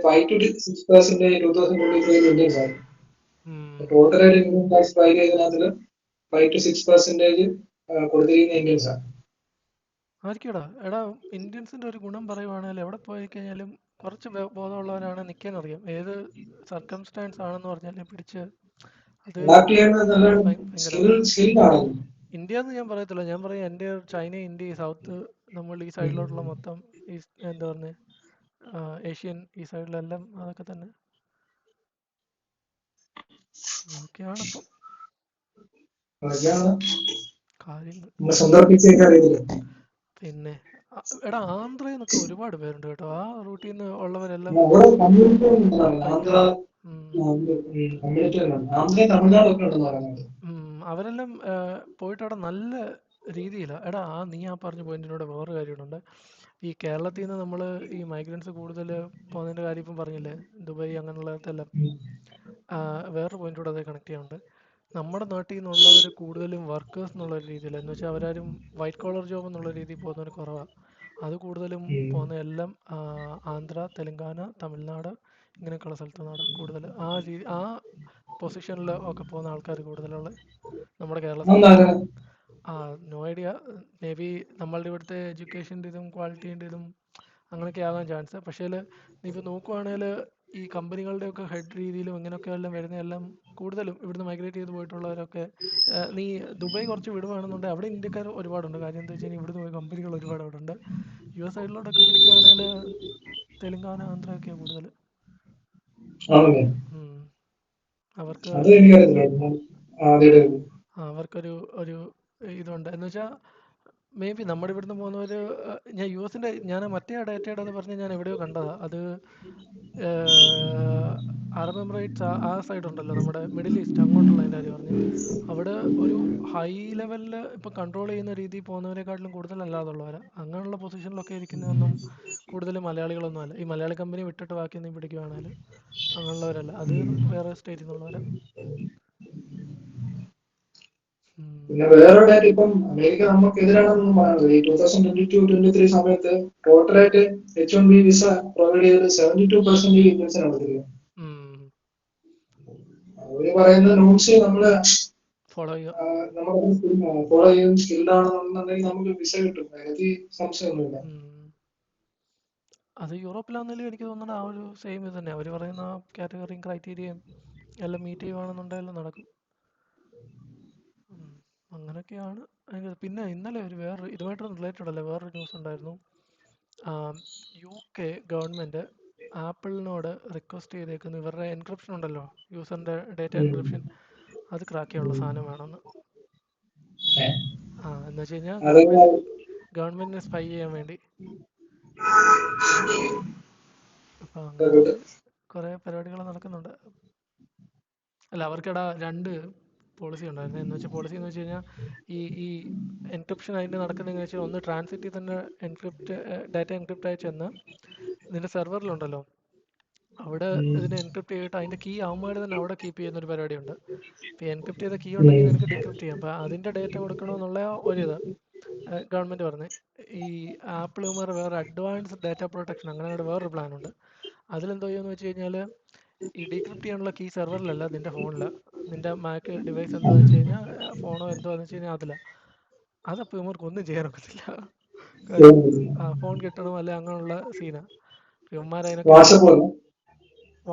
5-6% 2023 ഇന്ത്യൻസ് ആണ്. ടോട്ടൽ ആയിട്ട് ഇൻകം ടാക്സ് ഫയൽ ചെയ്യുന്നതിൽ 5-6% കൊടുത്തിരിക്കുന്ന ഇന്ത്യൻസ് ആണ്. ആയിരിക്കടാ. എടാ, ഇന്ത്യൻസിന്റെ ഒരു ഗുണം പറയുവാണെങ്കിൽ എവിടെ പോയി കഴിഞ്ഞാലും കുറച്ച് ബോധമുള്ളവരാണ് നിൽക്കാൻ അറിയാം. ഏത് സർക്കംസ്റ്റാൻസ് ആണെന്ന് പറഞ്ഞാലും പിടിച്ച് അത് ഭയങ്കര. ഇന്ത്യ എന്ന് ഞാൻ പറയത്തില്ല, ഞാൻ പറയാം എൻ്റെ ചൈന, ഇന്ത്യ, സൗത്ത്, നമ്മൾ ഈ സൈഡിലോട്ടുള്ള മൊത്തം എന്താ പറഞ്ഞ ഏഷ്യൻ ഈ സൈഡിലെല്ലാം അതൊക്കെ തന്നെ. അതൊക്കെയാണിപ്പം കാര്യങ്ങൾ. പിന്നെ എടാ, ആന്ധ്രയിൽ നിന്നൊക്കെ ഒരുപാട് പേരുണ്ട് കേട്ടോ. ആ റൂട്ടിൽ നിന്ന് ഉള്ളവരെല്ലാം അവരെല്ലാം പോയിട്ട് അവിടെ നല്ല രീതിയിലാണ്. എടാ, നീ പറഞ്ഞ പോയിന്റിനോട് വേറെ കാര്യമുണ്ട്. ഈ കേരളത്തിൽ നിന്ന് നമ്മൾ ഈ മൈഗ്രൻസ് കൂടുതൽ പോകുന്നതിൻ്റെ കാര്യം ഇപ്പം പറഞ്ഞില്ലേ, ദുബായ് അങ്ങനെയുള്ളതെല്ലാം. വേറൊരു പോയിന്റ് കൂടെ അത് കണക്ട് ചെയ്യാനുണ്ട്. നമ്മുടെ നാട്ടിൽ നിന്നുള്ളവർ കൂടുതലും വർക്കേഴ്സ് എന്നുള്ള രീതിയിൽ, എന്ന് വെച്ചാൽ അവരാരും വൈറ്റ് കോളർ ജോബ് എന്നുള്ള രീതിയിൽ പോകുന്നവർ കുറവാണ്. അത് കൂടുതലും പോകുന്ന എല്ലാം ആന്ധ്ര, തെലുങ്കാന, തമിഴ്നാട് ഇങ്ങനെയൊക്കെയുള്ള സ്ഥലത്തു നിന്നാണ് കൂടുതൽ ആ പൊസിഷനിൽ ഒക്കെ പോകുന്ന ആൾക്കാർ കൂടുതലുള്ള നമ്മുടെ കേരളത്തിൽ. അതെന്താ? No idea. മേ ബി നമ്മളുടെ ഇവിടുത്തെ എഡ്യൂക്കേഷൻ്റെ ഇതും ക്വാളിറ്റീൻ്റെ ഇതും അങ്ങനെയൊക്കെ ആകാൻ ചാൻസ്. പക്ഷേ നീ ഇപ്പോൾ നോക്കുവാണെങ്കിൽ ഈ കമ്പനികളുടെയൊക്കെ ഹെഡ് രീതിയിലും ഇങ്ങനെയൊക്കെ എല്ലാം വരുന്നതെല്ലാം കൂടുതലും ഇവിടുന്ന് മൈഗ്രേറ്റ് ചെയ്ത് പോയിട്ടുള്ളവരൊക്കെ, നീ ദുബായ് കുറച്ച് വിടുവാണെന്നുണ്ടെങ്കിൽ അവിടെ ഇന്ത്യക്കാർ ഒരുപാടുണ്ട്. കാര്യം എന്താ വെച്ച് കഴിഞ്ഞാൽ ഇവിടുന്ന് പോയ കമ്പനികൾ ഒരുപാട് അവിടെ ഉണ്ട്. US സൈഡിലോട്ടൊക്കെ പിടിക്കുവാണെങ്കിൽ തെലുങ്കാന, ആന്ധ്രയൊക്കെയാണ് കൂടുതൽ. ആണല്ലേ? അവർക്ക് അത് എനിക്കറിയത്തില്ല. ആദ്യമായിട്ട്. അവർക്കൊരു ഒരു ഇതുണ്ട്. എന്ന് വെച്ചാൽ മേ ബി നമ്മുടെ ഇവിടുന്ന് പോകുന്നവർ, ഞാൻ US-ൻ്റെ ഞാൻ മറ്റേ ഡേറ്റയുടെ അത് പറഞ്ഞ് ഞാൻ എവിടെയോ കണ്ടതാണ്. അത് അറബ് എമിറേറ്റ്സ് ആ സൈഡ് ഉണ്ടല്ലോ, നമ്മുടെ മിഡിൽ ഈസ്റ്റ് അങ്ങോട്ടുള്ള അതിൻ്റെ കാര്യം പറഞ്ഞ്. അവിടെ ഒരു ഹൈ ലെവലിൽ ഇപ്പം കൺട്രോൾ ചെയ്യുന്ന രീതിയിൽ പോകുന്നവരെക്കാട്ടിലും കൂടുതൽ അല്ലാതുള്ളവരാ. അങ്ങനെയുള്ള പൊസിഷനിലൊക്കെ ഇരിക്കുന്നതൊന്നും കൂടുതൽ മലയാളികളൊന്നും അല്ല. ഈ മലയാളി കമ്പനി വിട്ടിട്ട് ബാക്കി ഒന്നും പിടിക്കുവാണെങ്കിൽ അങ്ങനെയുള്ളവരല്ല, അത് വേറെ സ്റ്റേറ്റിൽ നിന്നുള്ളവരാ. പിന്നെ വേറെ ഡേറ്റ, ഇപ്പം അമേരിക്ക നമുക്ക് എതിരാണെന്നൊന്നും പറയുന്നത് ഈ 2022-23 സമയത്ത് ടോട്ടലായിട്ട് H1B വിസ പ്രൊവൈഡ് ചെയ്തത് 72% ഇന്ത്യൻസിനാണ് കൊടുത്തിരിക്കുന്നത്. അവര് പറയുന്ന റൂൾസ് നമ്മള് ഫോളോ ചെയ്യുക. ഫോളോ ചെയ്യും, സ്കിൽഡ് ആണെന്നുണ്ടെങ്കിൽ നമുക്ക് വിസ കിട്ടും. അതിൽ സംശയമൊന്നുമില്ല. അത് യൂറോപ്പിലാണെങ്കിലും എനിക്ക് തോന്നുന്നത് ആ ഒരു സെയിം ഇത് തന്നെ. അവർ പറയുന്ന കാറ്റഗറിയും ക്രൈറ്റീരിയയും എല്ലാം മീറ്റ് ചെയ്യുവാണെന്നുണ്ടെങ്കിലും നടക്കും. അങ്ങനെയൊക്കെയാണ്. പിന്നെ ഇന്നലെ വേറൊരു ഇതുമായിട്ടൊന്നും റിലേറ്റഡ് അല്ല, വേറൊരു ന്യൂസ് ഉണ്ടായിരുന്നു. UK ഗവൺമെൻറ് ആപ്പിളിനോട് റിക്വസ്റ്റ് ചെയ്തേക്കുന്നു, ഇവരുടെ എൻക്രിപ്ഷൻ ഉണ്ടല്ലോ, യൂസറിൻ്റെ ഡേറ്റ എൻക്രിപ്ഷൻ, അത് ക്രാക്ക് ചെയ്യാനുള്ള സാധനം വേണമെന്ന്. എന്ന് വെച്ച് കഴിഞ്ഞാൽ ഗവൺമെൻറ്റിനെ സ്പൈ ചെയ്യാൻ വേണ്ടി. അപ്പം അങ്ങനത്തെ കുറേ പരിപാടികൾ നടക്കുന്നുണ്ട്. അല്ല, അവർക്കിടെ 2 പോളിസി ഉണ്ടായിരുന്നു. എന്ന് വെച്ചാൽ പോളിസി എന്ന് വെച്ച് കഴിഞ്ഞാൽ ഈ എൻക്രിപ്ഷൻ അതിൻ്റെ നടക്കുന്നതെന്ന് വെച്ചാൽ, ഒന്ന് ട്രാൻസിറ്റിൽ തന്നെ ഡാറ്റ എൻക്രിപ്റ്റ് ആയി ചെന്ന് നിന്റെ സെർവറിലുണ്ടല്ലോ, അവിടെ ഇതിനെ എൻക്രിപ്റ്റ് ചെയ്തിട്ട് അതിൻ്റെ കീ അവന്മാർ തന്നെ അവിടെ കീപ്പ് ചെയ്യുന്നൊരു പരിപാടിയുണ്ട്. ഇപ്പോൾ എൻക്രിപ്റ്റ് ചെയ്ത കീ ഉണ്ടെങ്കിൽ നിനക്ക് ഡിക്രിപ്റ്റ് ചെയ്യാം. അപ്പോൾ അതിൻ്റെ ഡേറ്റ കൊടുക്കണമെന്നുള്ള ഒരിത് ഗവൺമെൻറ് പറഞ്ഞ്. ഈ ആപ്പിളുമാർ വേറെ അഡ്വാൻസ് ഡാറ്റ പ്രൊട്ടക്ഷൻ അങ്ങനെ വേറൊരു പ്ലാനുണ്ട്. അതിലെന്തോ ചെയ്യുമെന്ന് വെച്ച് കഴിഞ്ഞാൽ, ഈ ഡീക്രിപ്റ്റ് ചെയ്യാനുള്ള കീ സെർവറിലല്ല, നിൻ്റെ ഫോണിലാണ്. നിൻ്റെ മാക്ക് ഡിവൈസ് എന്താണെന്ന് വെച്ച് കഴിഞ്ഞാൽ, ഫോണോ എന്താണെന്ന് വെച്ച് കഴിഞ്ഞാൽ അതിലാണ്. അതപ്പോൾ ഇവർക്ക് ഒന്നും ചെയ്യാനൊക്കത്തില്ല. കാര്യം ഫോൺ കിട്ടണം അല്ലെ, അങ്ങനെയുള്ള സീനാണ്. ഇവന്മാർ അതിനൊക്കെ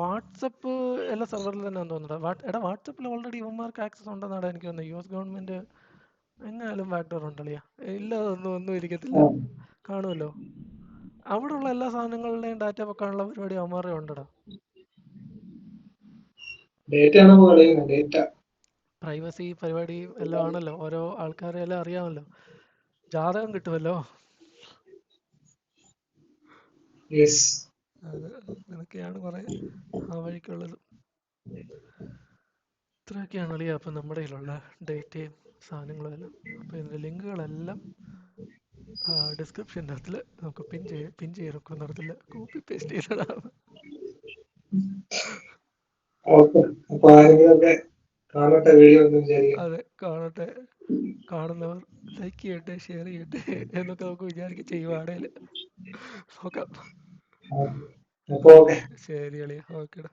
വാട്സപ്പ് എല്ലാ സെർവറിൽ തന്നെ തോന്നുന്നുണ്ട്. എടാ, വാട്സപ്പിൽ ഓൾറെഡി ഇവന്മാർക്ക് ആക്സസ് ഉണ്ടെന്നാണ് എനിക്ക് തോന്നുന്നത്. US ഗവൺമെൻറ് എങ്ങനെയാലും ബാക്ക്ഡോർ ഉണ്ടല്ലോ. ഒന്നും ഇരിക്കത്തില്ല, കാണുമല്ലോ. അവിടെ ഉള്ള എല്ലാ സാധനങ്ങളുടെയും ഡാറ്റ വെക്കാനുള്ള പരിപാടി അവന്മാരുടെ ഉണ്ടടാ. പ്രൈവസി പരിപാടി എല്ലാം ആണല്ലോ, ഓരോ ആൾക്കാരെ എല്ലാം അറിയാമല്ലോ. ജാതകം കിട്ടുമല്ലോ. അത് അങ്ങനെയൊക്കെയാണ് കുറെ ആ വഴിക്കുള്ളത്. ഇത്രയൊക്കെയാണ് അളിയാ അപ്പം നമ്മുടെ കയ്യിലുള്ള ഡേറ്റയും സാധനങ്ങളും എല്ലാം. അപ്പോൾ ഇതിൻ്റെ ലിങ്കുകളെല്ലാം ഡിസ്ക്രിപ്ഷൻ്റെ അകത്തിൽ നമുക്ക് പിൻ ചെയ്തൊക്കെ നടത്തില്ല, കോപ്പി പേസ്റ്റ് ചെയ്തതാണ്. അതെ, കാണട്ടെ. കാണുന്നവർ ലൈക്ക് ചെയ്യട്ടെ, ഷെയർ ചെയ്യട്ടെ എന്നൊക്കെ നമുക്ക് വിചാരിക്കും ചെയ്യുവാണേൽ. നോക്കാം. ശരി അളിയാ, ഓക്കേടാ.